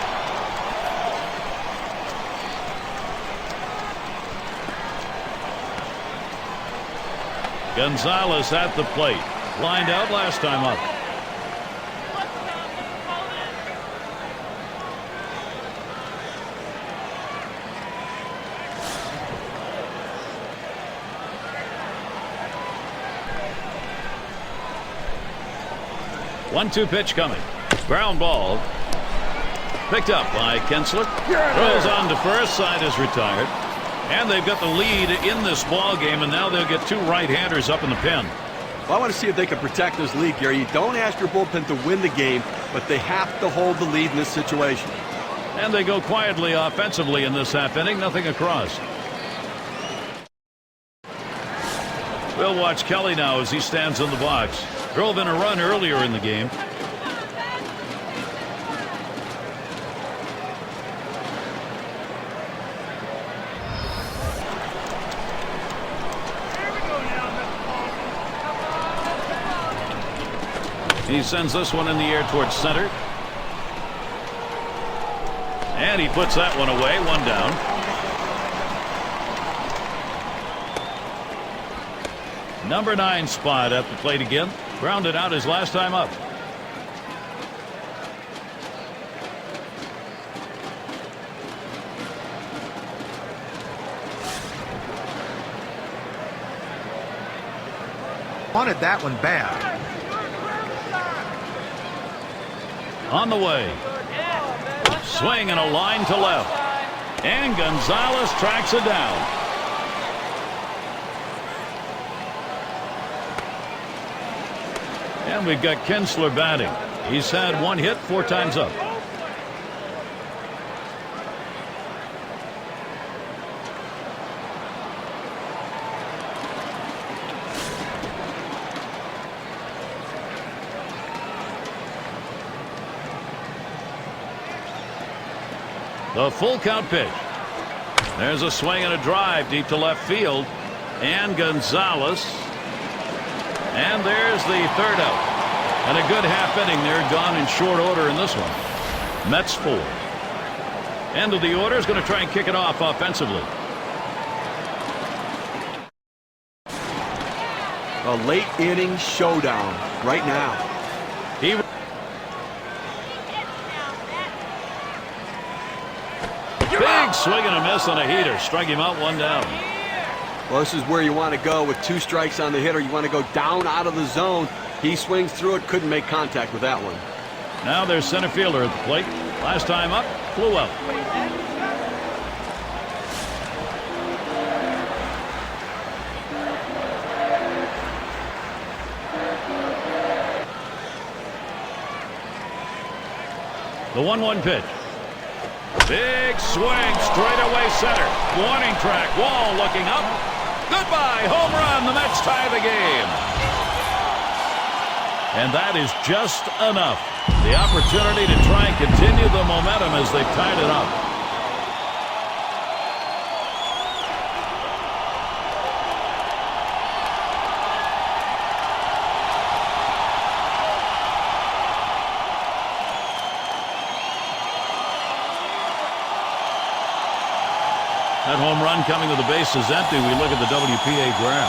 Gonzalez at the plate. Lined out last time up. One-two pitch coming. Ground ball. Picked up by Kinsler. Throws on to first. Side is retired. And they've got the lead in this ball game, and now they'll get 2 right-handers up in the pen. Well, I want to see if they can protect this lead, Gary. You don't ask your bullpen to win the game, but they have to hold the lead in this situation. And they go quietly offensively in this half inning, nothing across. We'll watch Kelly now as he stands in the box. Drove in a run earlier in the game. He sends this one in the air towards center. And he puts that one away. 1 down. Number 9 spot at the plate again. Grounded out his last time up. Wanted that one bad. On the way. Swing and a line to left. And Gonzalez tracks it down. And we've got Kinsler batting. He's had 1 hit 4 times up. The full count pitch. There's a swing and a drive deep to left field. And Gonzalez. And there's the 3rd out. And a good half inning there gone in short order in this one. Mets 4. End of the order is going to try and kick it off offensively. A late inning showdown right now. Big swing and a miss on a heater. Strike him out. 1 down. Well, this is where you want to go with 2 strikes on the hitter. You want to go down out of the zone. He swings through it. Couldn't make contact with that one. Now there's center fielder at the plate. Last time up, flew out. The 1-1 pitch. Big swing, straightaway center. Warning track, Wall looking up. Goodbye, home run. The Mets tie the game. And that is just enough. The opportunity to try and continue the momentum as they've tied it up. That home run coming with the bases empty. We look at the WPA graph.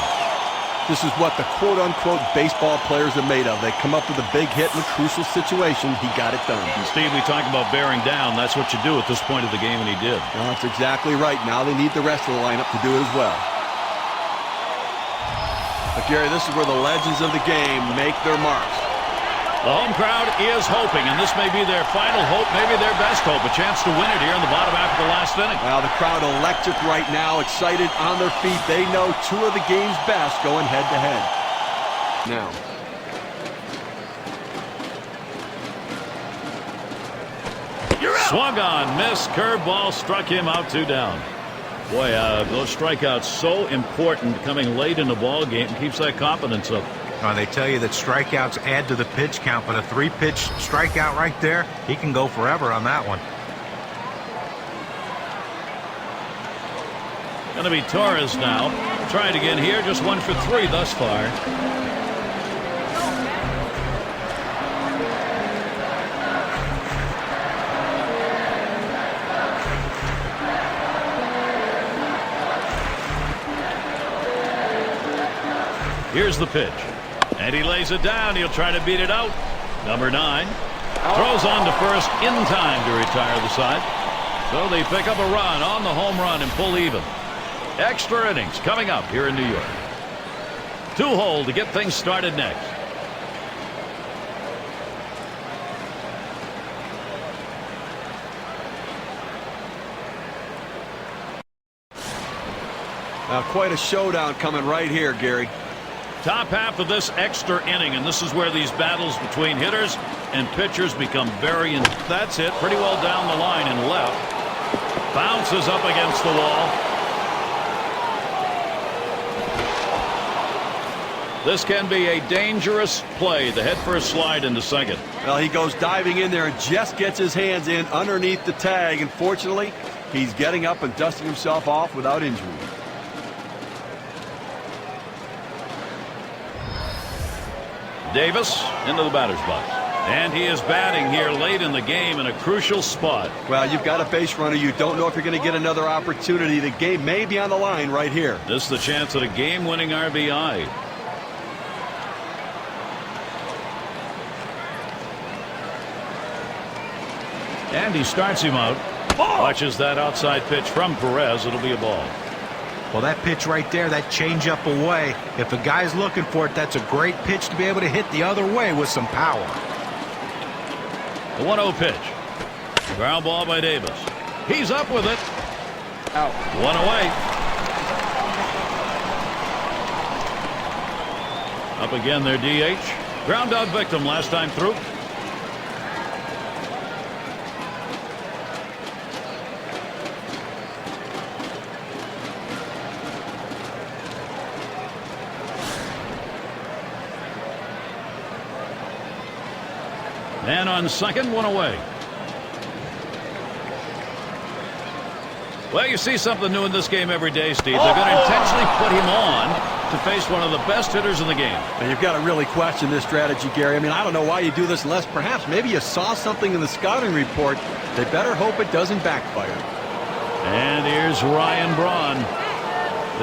This is what the quote-unquote baseball players are made of. They come up with a big hit in a crucial situation. He got it done. And Steve, we talk about bearing down. That's what you do at this point of the game, and he did. No, that's exactly right. Now they need the rest of the lineup to do it as well. But Gary, this is where the legends of the game make their marks. The home crowd is hoping, and this may be their final hope, maybe their best hope, a chance to win it here in the bottom half of the last inning. Well, the crowd electric right now, excited on their feet. They know two of the game's best going head-to-head. Now. Swung on, missed, curveball, struck him out, 2 down. Boy, those strikeouts so important coming late in the ball game, keeps that confidence up. They tell you that strikeouts add to the pitch count, but a 3-pitch strikeout right there, he can go forever on that one. Going to be Torres now. Trying again here, just 1 for 3 thus far. Here's the pitch. And he lays it down. He'll try to beat it out. Number 9 throws on to first in time to retire the side. So they pick up a run on the home run and pull even. Extra innings coming up here in New York. 2-hole to get things started next. Now quite a showdown coming right here, Gary. Top half of this extra inning, and this is where these battles between hitters and pitchers become very That's it, pretty well down the line and left. Bounces up against the wall. This can be a dangerous play. The head first slide into second. Well, he goes diving in there and just gets his hands in underneath the tag. Unfortunately, he's getting up and dusting himself off without injury. Davis into the batter's box. And he is batting here late in the game in a crucial spot. Well, you've got a base runner. You don't know if you're going to get another opportunity. The game may be on the line right here. This is the chance at a game-winning RBI. And he starts him out. Watches that outside pitch from Perez. It'll be a ball. Well, that pitch right there, that changeup away, if a guy's looking for it, that's a great pitch to be able to hit the other way with some power. The 1-0 pitch. Ground ball by Davis. He's up with it. Out. 1 away. Up again their DH. Ground out victim last time through. And on second, 1 away. Well, you see something new in this game every day, Steve. They're going to intentionally put him on to face one of the best hitters in the game. And you've got to really question this strategy, Gary. I mean, I don't know why you do this unless perhaps maybe you saw something in the scouting report. They better hope it doesn't backfire. And here's Ryan Braun.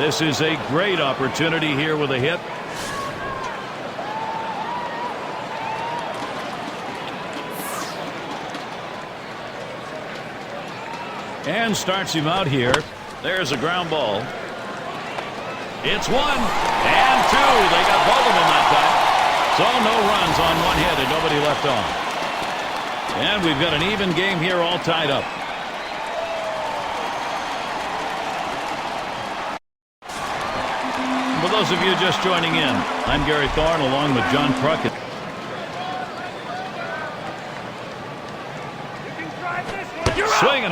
This is a great opportunity here with a hit. And starts him out here. There's a ground ball. It's 1 and 2. They got both of them that time. So no runs on 1 hit and nobody left on. And we've got an even game here, all tied up. For those of you just joining in, I'm Gary Thorne along with John Crockett.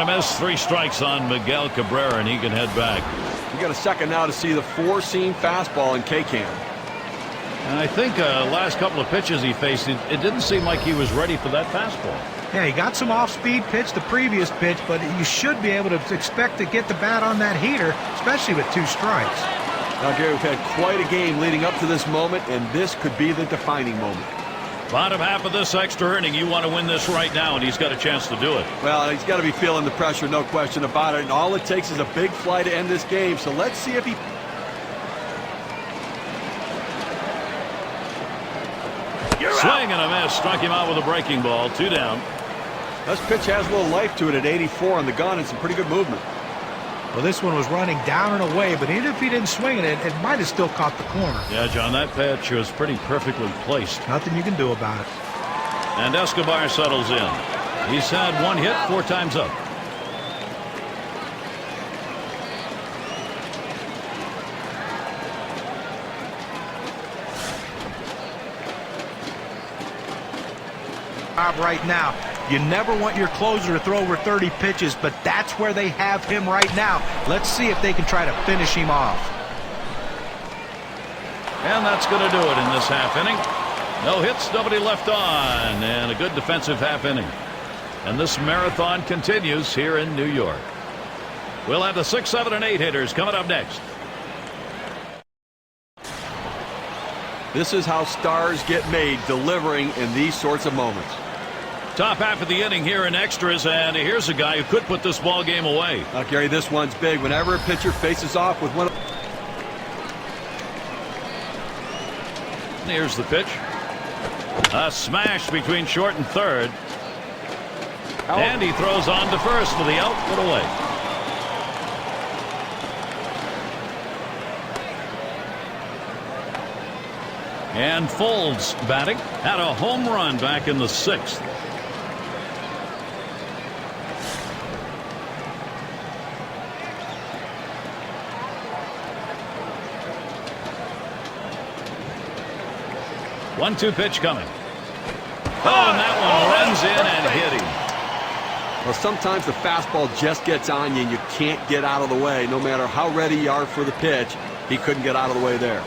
a miss. 3 strikes on Miguel Cabrera, and he can head back. You got a second now to see the 4-seam fastball in K-Can. And I think last couple of pitches he faced, it didn't seem like he was ready for that fastball. Yeah, he got some off-speed pitch the previous pitch, but you should be able to expect to get the bat on that heater, especially with 2 strikes. Now, Gary, we've had quite a game leading up to this moment, and this could be the defining moment. Bottom half of this extra inning, you want to win this right now, and he's got a chance to do it. Well, he's got to be feeling the pressure, no question about it. And all it takes is a big fly to end this game. So let's see if he... Swing and a miss. Struck him out with a breaking ball. 2 down. This pitch has a little life to it at 84 on the gun and some pretty good movement. Well, this one was running down and away, but even if he didn't swing it, it might have still caught the corner. Yeah, John, that pitch was pretty perfectly placed. Nothing you can do about it. And Escobar settles in. He's had 1 hit 4 times up. Right now, you never want your closer to throw over 30 pitches, but that's where they have him right now. Let's see if they can try to finish him off. And that's going to do it in this half inning. No hits, nobody left on, and a good defensive half inning. And this marathon continues here in New York. We'll have the 6, 7, and 8 hitters coming up next. This is how stars get made, delivering in these sorts of moments. Top half of the inning here in extras, and here's a guy who could put this ball game away. Now, Gary, this one's big. Whenever a pitcher faces off with one... Here's the pitch. A smash between short and third. Out. And he throws on to first for the out, put away. And Folds batting. Had a home run back in the 6th. One-two pitch coming. Oh, and that one runs in and hit him. Well, sometimes the fastball just gets on you and you can't get out of the way. No matter how ready you are for the pitch, he couldn't get out of the way there.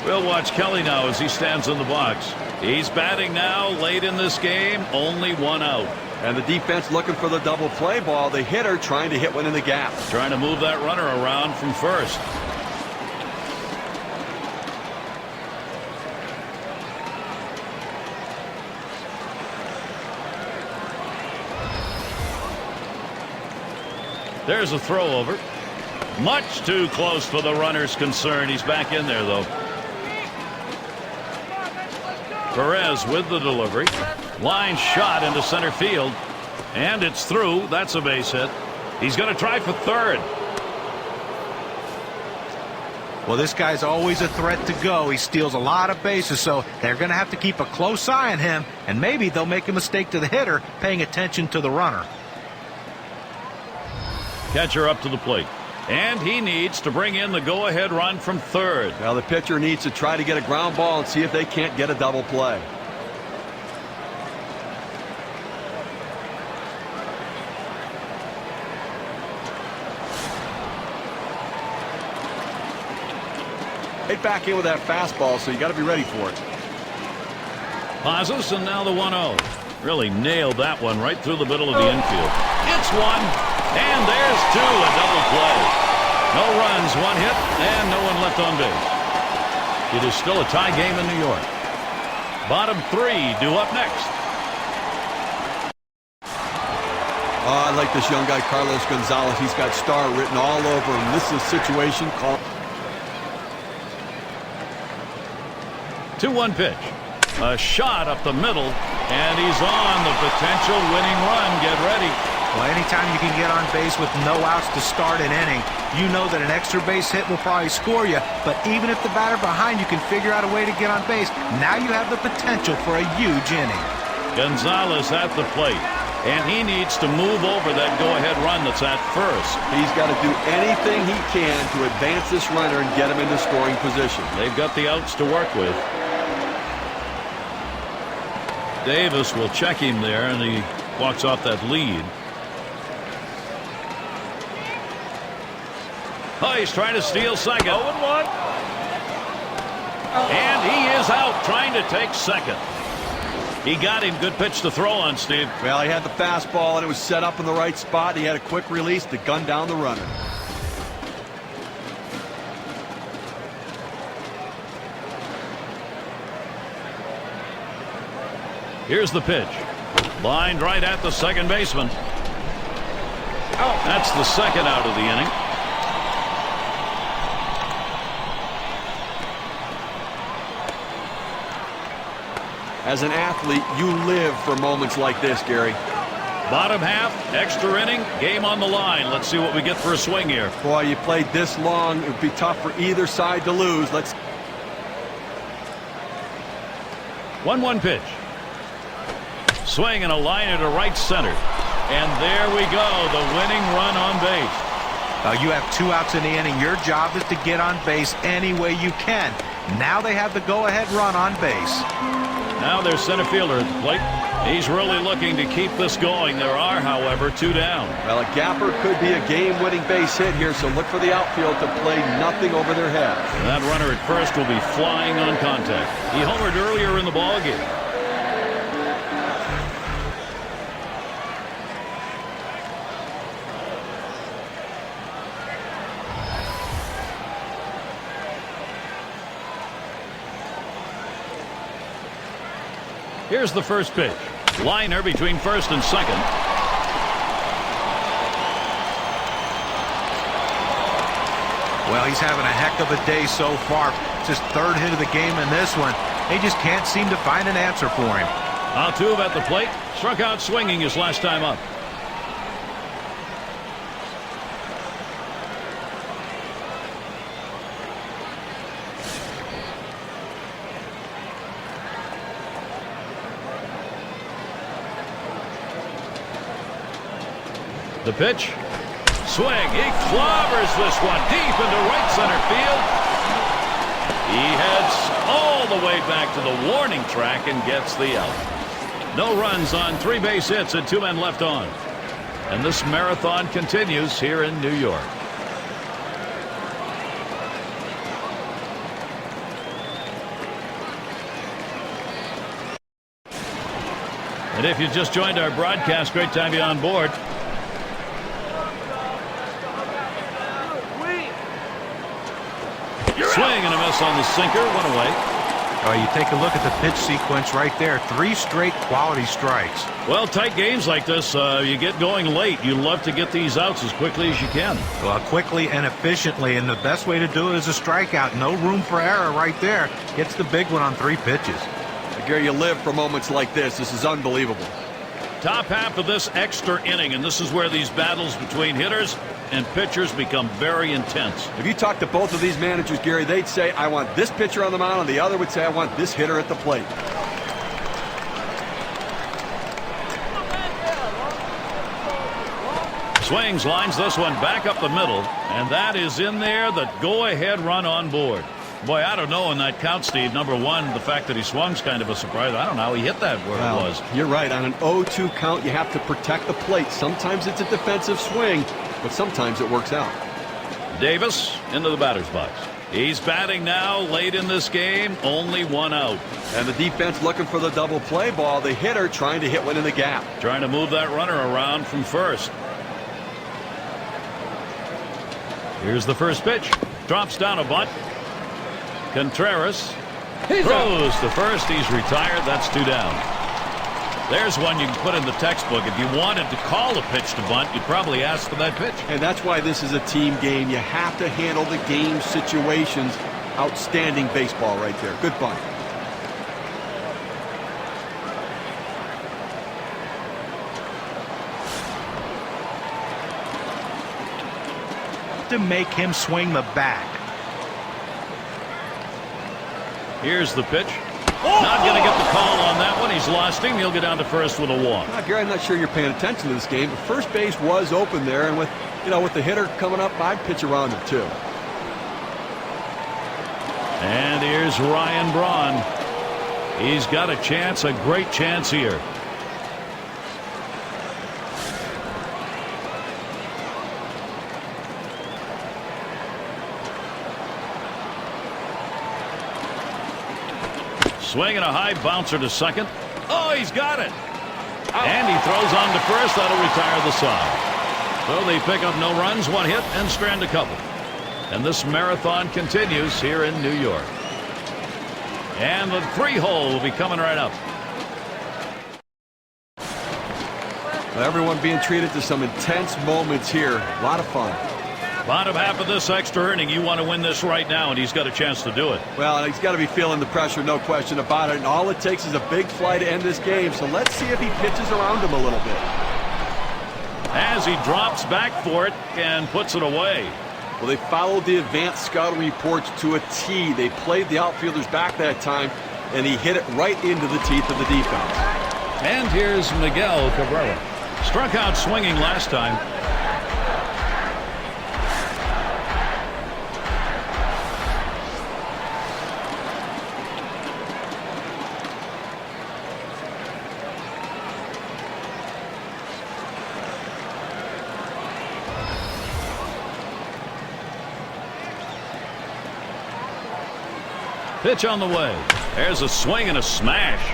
We'll watch Kelly now as he stands in the box. He's batting now late in this game. Only 1 out. And the defense looking for the double play ball. The hitter trying to hit one in the gap. Trying to move that runner around from first. There's a throw over. Much too close for the runner's concern. He's back in there, though. Perez with the delivery. Line shot into center field. And it's through. That's a base hit. He's going to try for third. Well, this guy's always a threat to go. He steals a lot of bases, so they're going to have to keep a close eye on him. And maybe they'll make a mistake to the hitter, paying attention to the runner. Catcher up to the plate. And he needs to bring in the go-ahead run from third. Now the pitcher needs to try to get a ground ball and see if they can't get a double play. Right back in with that fastball, so you got to be ready for it. Pauses, and now the 1-0. Really nailed that one right through the middle of the infield. It's one, and there's two, a double play. No runs, 1 hit, and no one left on base. It is still a tie game in New York. Bottom 3 due up next. Oh, I like this young guy, Carlos Gonzalez. He's got star written all over him. This is a situation called... 2-1 pitch. A shot up the middle, and he's on the potential winning run. Get ready. Well, anytime you can get on base with no outs to start an inning, you know that an extra base hit will probably score you. But even if the batter behind you can figure out a way to get on base, now you have the potential for a huge inning. Gonzalez at the plate, and he needs to move over that go-ahead run that's at first. He's got to do anything he can to advance this runner and get him into scoring position. They've got the outs to work with. Davis will check him there, and he walks off that lead. Oh, he's trying to steal second. 0-1. And he is out trying to take second. He got him. Good pitch to throw on, Steve. Well, he had the fastball, and it was set up in the right spot. He had a quick release to gun down the runner. Here's the pitch. Lined right at the second baseman. That's the second out of the inning. As an athlete, you live for moments like this, Gary. Bottom half, extra inning, game on the line. Let's see what we get for a swing here. Boy, you played this long. It would be tough for either side to lose. Let's. 1-1 pitch. Swing and a liner to right center. And there we go, the winning run on base. You have 2 outs in the inning. Your job is to get on base any way you can. Now they have the go-ahead run on base. Now there's center fielder at the plate. He's really looking to keep this going. There are, however, 2 down. Well, a gapper could be a game-winning base hit here, so look for the outfield to play nothing over their head. And that runner at first will be flying on contact. He homered earlier in the ballgame. Here's the first pitch. Liner between first and second. Well, he's having a heck of a day so far. It's his 3rd hit of the game in this one. They just can't seem to find an answer for him. Altuve at the plate. Struck out swinging his last time up. The pitch. Swing. He clobbers this one deep into right center field. He heads all the way back to the warning track and gets the out. No runs on 3 base hits and 2 men left on. And this marathon continues here in New York. And if you just joined our broadcast, great to have you on board. Swing and a miss on the sinker. 1 away. You take a look at the pitch sequence right there. 3 straight quality strikes. Well, tight games like this, you get going late. You love to get these outs as quickly as you can. Well, quickly and efficiently, and the best way to do it is a strikeout. No room for error right there. Gets the big one on 3 pitches. Gary, you live for moments like this. This is unbelievable. Top half of this extra inning, and this is where these battles between hitters and pitchers become very intense. If you talk to both of these managers, Gary, they'd say, I want this pitcher on the mound, and the other would say, I want this hitter at the plate. Swings, lines this one back up the middle, and that is in there, the go-ahead run on board. Boy, I don't know in that count, Steve. Number one, the fact that he swung's kind of a surprise. I don't know how he hit that where it was. You're right. On an 0-2 count, you have to protect the plate. Sometimes it's a defensive swing, but sometimes it works out. Davis into the batter's box. He's batting now late in this game. Only 1 out. And the defense looking for the double play ball. The hitter trying to hit one in the gap. Trying to move that runner around from first. Here's the first pitch. Drops down a bunt. Contreras throws to first. He's retired. That's 2 down. There's one you can put in the textbook. If you wanted to call a pitch to bunt, you'd probably ask for that pitch. And that's why this is a team game. You have to handle the game situations. Outstanding baseball right there. Good bunt. To make him swing the bat. Here's the pitch. Not going to get the call on that one. He's lost him. He'll get down to first with a walk. Gary, I'm not sure you're paying attention to this game, but first base was open there, and with the hitter coming up, I'd pitch around it too. And here's Ryan Braun. He's got a chance, a great chance here. Swing and a high bouncer to second. Oh, he's got it. And he throws on to first. That'll retire the side. So they pick up no runs, one hit, and strand a couple. And this marathon continues here in New York. And the 3-hole will be coming right up. Everyone being treated to some intense moments here. A lot of fun. Bottom half of this extra inning, you want to win this right now, and he's got a chance to do it. Well, he's got to be feeling the pressure, no question about it. And all it takes is a big fly to end this game. So let's see if he pitches around him a little bit. As he drops back for it and puts it away. Well, they followed the advanced scouting reports to a T. They played the outfielders back that time, and he hit it right into the teeth of the defense. And here's Miguel Cabrera. Struck out swinging last time. Pitch on the way. There's a swing and a smash.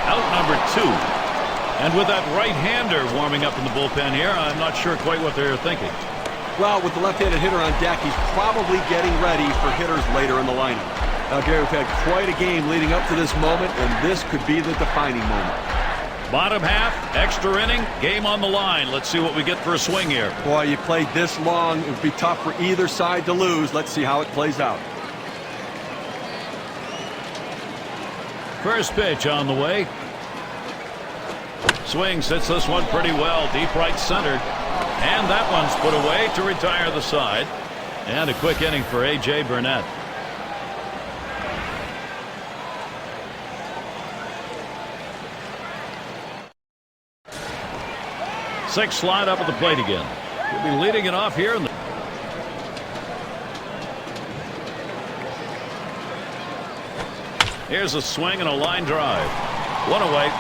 Out number 2. And with that right-hander warming up in the bullpen here, I'm not sure quite what they're thinking. Well, with the left-handed hitter on deck, he's probably getting ready for hitters later in the lineup. Now, Gary, we've had quite a game leading up to this moment, and this could be the defining moment. Bottom half, extra inning, game on the line. Let's see what we get for a swing here. Boy, you played this long. It would be tough for either side to lose. Let's see how it plays out. First pitch on the way. Swings, hits this one pretty well, deep right center. And that one's put away to retire the side. And a quick inning for A.J. Burnett. Six slide up at the plate again. He'll be leading it off here. Here's a swing and a line drive. One away.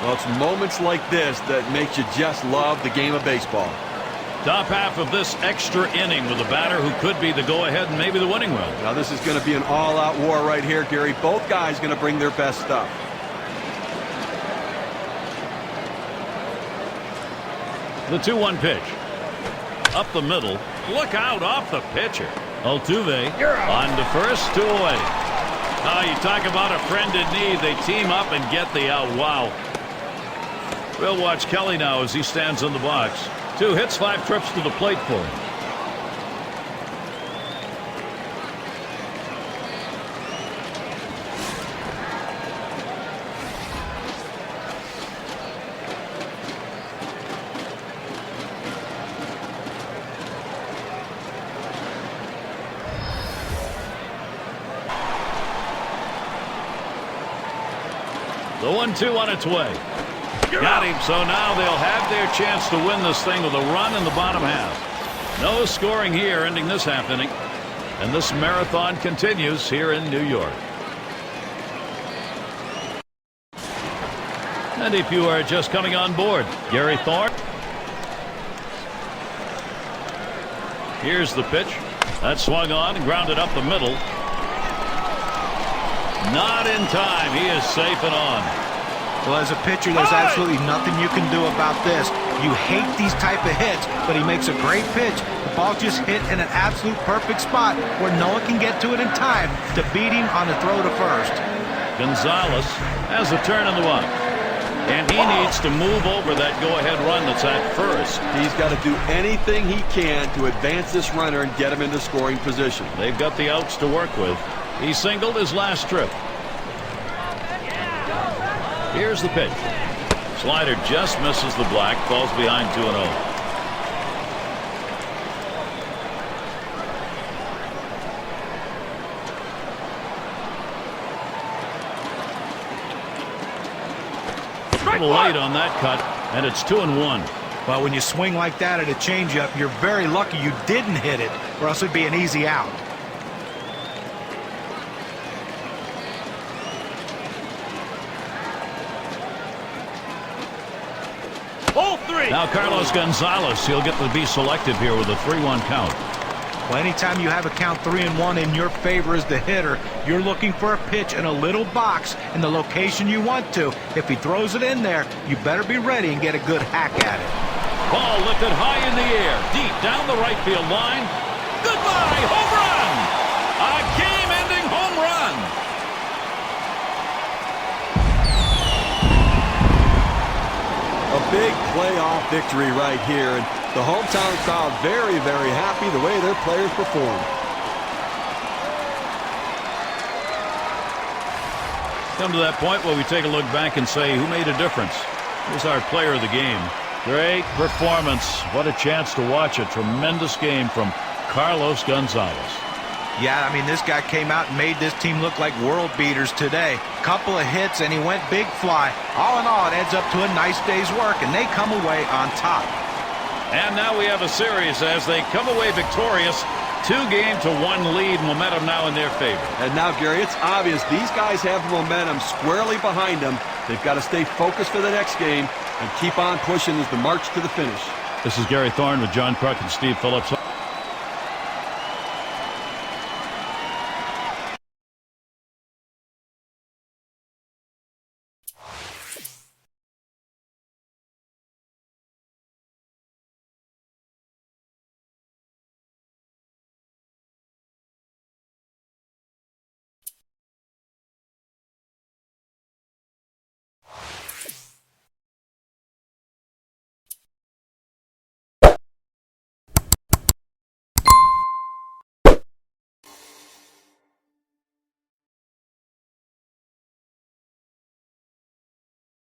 Well, it's moments like this that makes you just love the game of baseball. Top half of this extra inning with a batter who could be the go-ahead and maybe the winning run. Now this is going to be an all-out war right here, Gary. Both guys going to bring their best stuff. The 2-1 pitch. Up the middle. Look out off the pitcher. Altuve on to first, 2 away. Oh, you talk about a friend in need. They team up and get the out. Wow. We'll watch Kelly now as he stands in the box. 2 hits, 5 trips to the plate for him. The 1-2 on its way. Got him, so now they'll have their chance to win this thing with a run in the bottom half. No scoring here ending this half inning. And this marathon continues here in New York. And if you are just coming on board, Gary Thorne. Here's the pitch. That swung on and grounded up the middle. Not in time. He is safe and on. Well, as a pitcher, there's absolutely nothing you can do about this. You hate these type of hits, but he makes a great pitch. The ball just hit in an absolute perfect spot where no one can get to it in time to beat him on the throw to first. Gonzalez has a turn in the box. And he needs to move over that go-ahead run that's at first. He's got to do anything he can to advance this runner and get him into scoring position. They've got the outs to work with. He singled his last trip. Here's the pitch. Slider just misses the black, falls behind 2-0. A little late on that cut, and it's 2-1. But when you swing like that at a changeup, you're very lucky you didn't hit it, or else it'd be an easy out. Now Carlos Gonzalez, he'll get to be selective here with a 3-1 count. Well, anytime you have a count 3-1 in your favor as the hitter, you're looking for a pitch in a little box in the location you want to. If he throws it in there, you better be ready and get a good hack at it. Ball lifted high in the air, deep down the right field line. Goodbye, home run! A game-ending home run! A big playoff victory right here, and the hometown crowd very, very happy the way their players performed. Come to that point where we take a look back and say, who made a difference? Who's our player of the game? Great performance. What a chance to watch a tremendous game from Carlos Gonzalez. Yeah, I mean, this guy came out and made this team look like world beaters today. Couple of hits, and he went big fly. All in all, it adds up to a nice day's work, and they come away on top. And now we have a series as they come away victorious. 2-1 lead, momentum now in their favor. And now, Gary, it's obvious these guys have the momentum squarely behind them. They've got to stay focused for the next game and keep on pushing as the march to the finish. This is Gary Thorne with John Kruk and Steve Phillips.